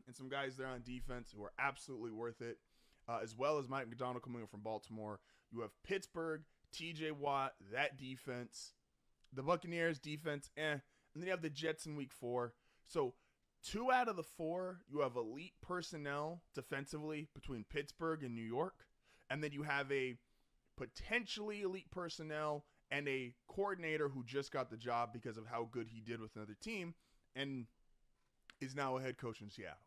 and some guys there on defense who are absolutely worth it, as well as Mike McDonald coming up from Baltimore. You have Pittsburgh, TJ Watt, that defense. The Buccaneers defense, and then you have the Jets in week 4. So 2 out of the 4, you have elite personnel defensively between Pittsburgh and New York. And then you have a potentially elite personnel and a coordinator who just got the job because of how good he did with another team and is now a head coach in Seattle.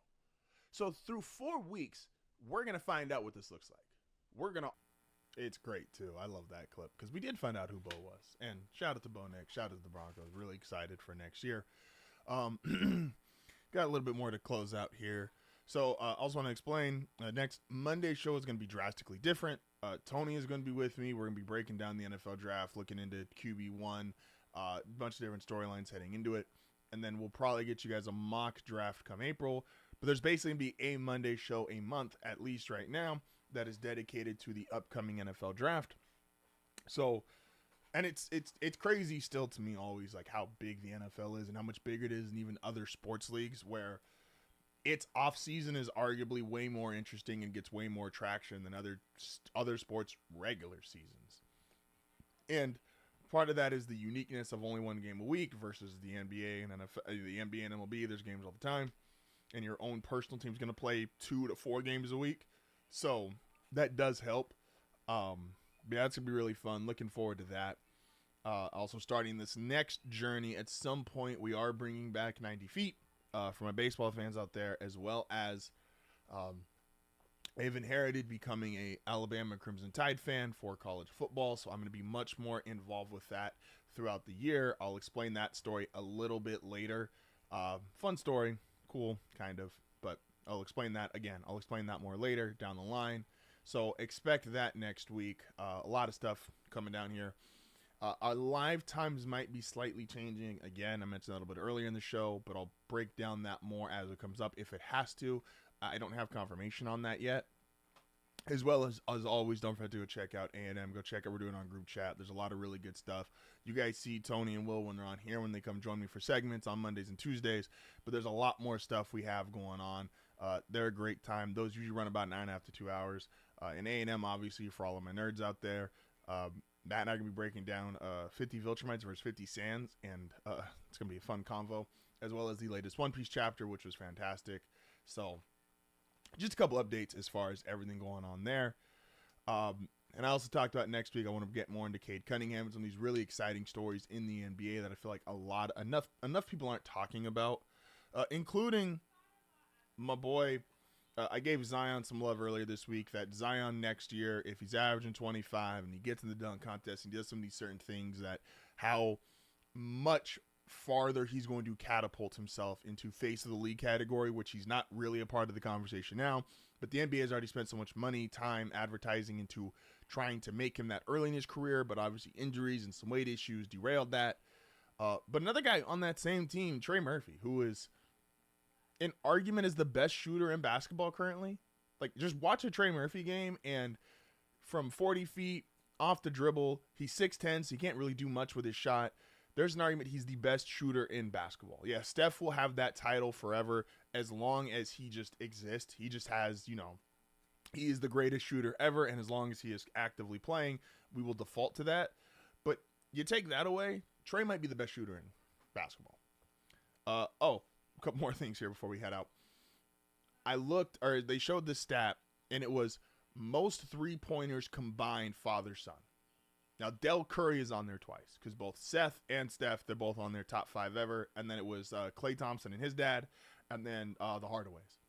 So through 4 weeks, we're going to find out what this looks like. It's great, too. I love that clip because we did find out who Bo was. And shout out to Bo Nix. Shout out to the Broncos. Really excited for next year. Got a little bit more to close out here. So I also want to explain, next Monday's show is going to be drastically different. Tony is going to be with me. We're going to be breaking down the NFL draft, looking into QB1, a bunch of different storylines heading into it. And then we'll probably get you guys a mock draft come April. But there's basically going to be a Monday show a month, at least right now, that is dedicated to the upcoming NFL draft. So, and it's crazy still to me always, like how big the NFL is and how much bigger it is than even other sports leagues, where its off season is arguably way more interesting and gets way more traction than other sports regular seasons. And part of that is the uniqueness of only one game a week versus the NBA and NFL, the NBA and MLB. There's games all the time, and your own personal team's going to play 2 to 4 games a week. So that does help. Yeah, that's going to be really fun. Looking forward to that. Also starting this next journey, at some point we are bringing back 90 Feet for my baseball fans out there, as well as I've inherited becoming a Alabama Crimson Tide fan for college football. So I'm going to be much more involved with that throughout the year. I'll explain that story a little bit later. Fun story. Cool, kind of. But I'll explain that again. I'll explain that more later down the line. So expect that next week. A lot of stuff coming down here. Our live times might be slightly changing. Again, I mentioned that a little bit earlier in the show, but I'll break down that more as it comes up if it has to. I don't have confirmation on that yet. As well as always, don't forget to go check out A&M. Go check out what we're doing on group chat. There's a lot of really good stuff. You guys see Tony and Will when they're on here, when they come join me for segments on Mondays and Tuesdays. But there's a lot more stuff we have going on. They're a great time. Those usually run about 9.5 to 2 hours. And A&M, obviously, for all of my nerds out there. Matt and I are going to be breaking down 50 Viltrumites versus 50 Sands. And it's going to be a fun convo. As well as the latest One Piece chapter, which was fantastic. So just a couple updates as far as everything going on there. And I also talked about next week, I want to get more into Cade Cunningham and some of these really exciting stories in the NBA that I feel like enough people aren't talking about, including my boy. I gave Zion some love earlier this week, that Zion next year, if he's averaging 25 and he gets in the dunk contest and does some of these certain things, that how much farther he's going to catapult himself into face of the league category, which he's not really a part of the conversation now. But the NBA has already spent so much money, time, advertising into trying to make him that early in his career, but obviously injuries and some weight issues derailed that. But another guy on that same team, Trey Murphy, who is an argument as the best shooter in basketball currently. Like, just watch a Trey Murphy game, and from 40 feet off the dribble, he's 6'10", so he can't really do much with his shot. There's an argument he's the best shooter in basketball. Yeah, Steph will have that title forever as long as he just exists. He just has, he is the greatest shooter ever, and as long as he is actively playing, we will default to that. But you take that away, Trey might be the best shooter in basketball. A couple more things here before we head out. They showed this stat, and it was most three-pointers combined father-son. Now, Del Curry is on there twice because both Seth and Steph, they're both on their top 5 ever. And then it was Klay Thompson and his dad, and then the Hardaways.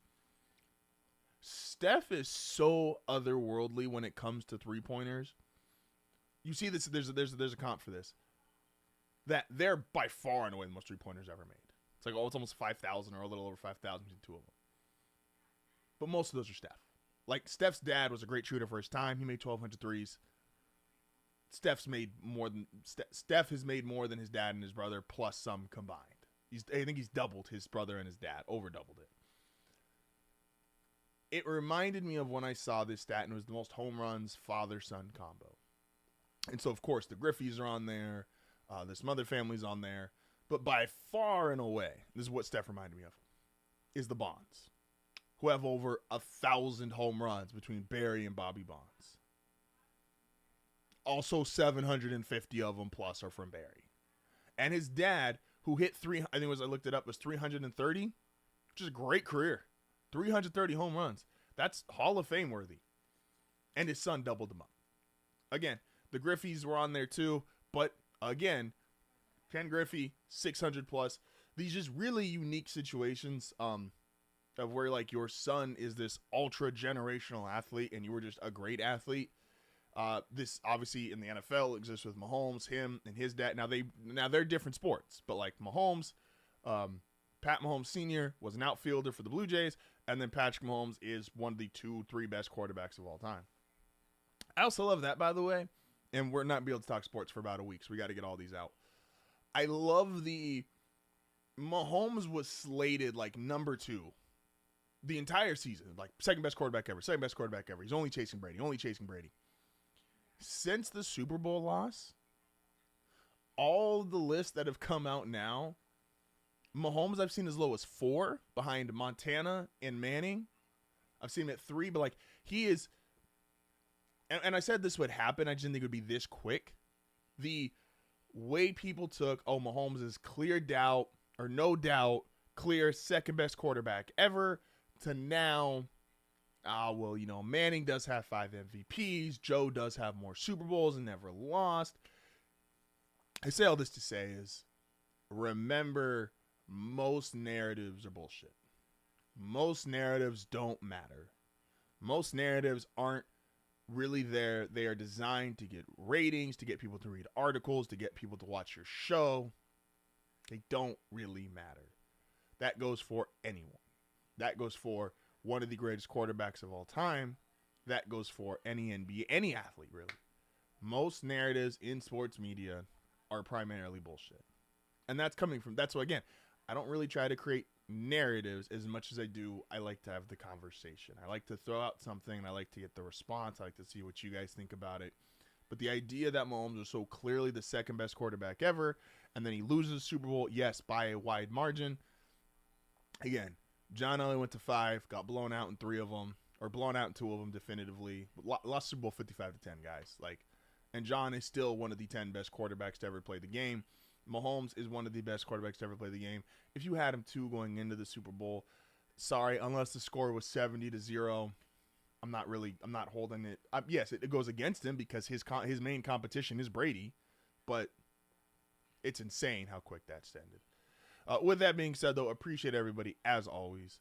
Steph is so otherworldly when it comes to three-pointers. You see this, there's a comp for this. That they're by far and away the most three-pointers ever made. It's like, it's almost 5,000 or a little over 5,000 between 2 of them. But most of those are Steph. Like, Steph's dad was a great shooter for his time. He made 1,200 threes. Steph has made more than his dad and his brother, plus some combined. I think he's doubled his brother and his dad, over doubled it. It reminded me of when I saw this stat, and it was the most home runs father-son combo. And so, of course, the Griffeys are on there. There's some other families on there. But by far and away, this is what Steph reminded me of, is the Bonds. who have over 1,000 home runs between Barry and Bobby Bonds. Also, 750 of them plus are from Barry. And his dad, who hit I looked it up, was 330, which is a great career. 330 home runs. That's Hall of Fame worthy. And his son doubled them up. Again, the Griffeys were on there too, but again, Ken Griffey, 600 plus. These just really unique situations of where like your son is this ultra generational athlete and you were just a great athlete. This obviously in the NFL exists with Mahomes, him and his dad. Now they're different sports, but like Mahomes, Pat Mahomes Sr. was an outfielder for the Blue Jays, and then Patrick Mahomes is one of the 2-3 best quarterbacks of all time. I also love that, by the way, and we're not be able to talk sports for about a week, so we got to get all these out. I love the Mahomes was slated like number 2 the entire season, like second best quarterback ever. He's only chasing Brady. Since the Super Bowl loss, all the lists that have come out now, Mahomes I've seen as low as 4 behind Montana and Manning. I've seen him at 3, but like he is, and I said this would happen, I just didn't think it would be this quick. The way people took, Mahomes is clear doubt or no doubt, clear second best quarterback ever, to now, Manning does have 5 MVPs. Joe does have more Super Bowls and never lost. I say all this to say is, remember, most narratives are bullshit. Most narratives don't matter. Most narratives aren't really there. They are designed to get ratings, to get people to read articles, to get people to watch your show. They don't really matter. That goes for anyone. That goes for one of the greatest quarterbacks of all time. That goes for any NBA, any athlete, really. Most narratives in sports media are primarily bullshit. And that's why, again, I don't really try to create narratives as much as I like to have the conversation. I like to throw out something, and I like to get the response. I like to see what you guys think about it. But the idea that Mahomes was so clearly the second best quarterback ever, and then he loses the Super Bowl, yes, by a wide margin. Again, John Elway went to 5, got blown out in 3 of them, or blown out in 2 of them definitively. Lost Super Bowl 55-10, guys. And John is still one of the 10 best quarterbacks to ever play the game. Mahomes is one of the best quarterbacks to ever play the game. If you had him 2 going into the Super Bowl, sorry, unless the score was 70-0, I'm not holding it. Yes, it goes against him because his main competition is Brady, but it's insane how quick that's ended. With that being said, though, appreciate everybody as always.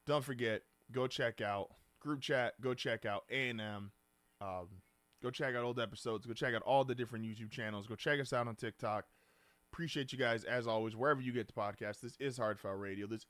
Don't forget, go check out Group Chat, go check out A&M, go check out old episodes, go check out all the different YouTube channels, go check us out on TikTok. Appreciate you guys as always, wherever you get the podcast. This is HardFoul Radio. This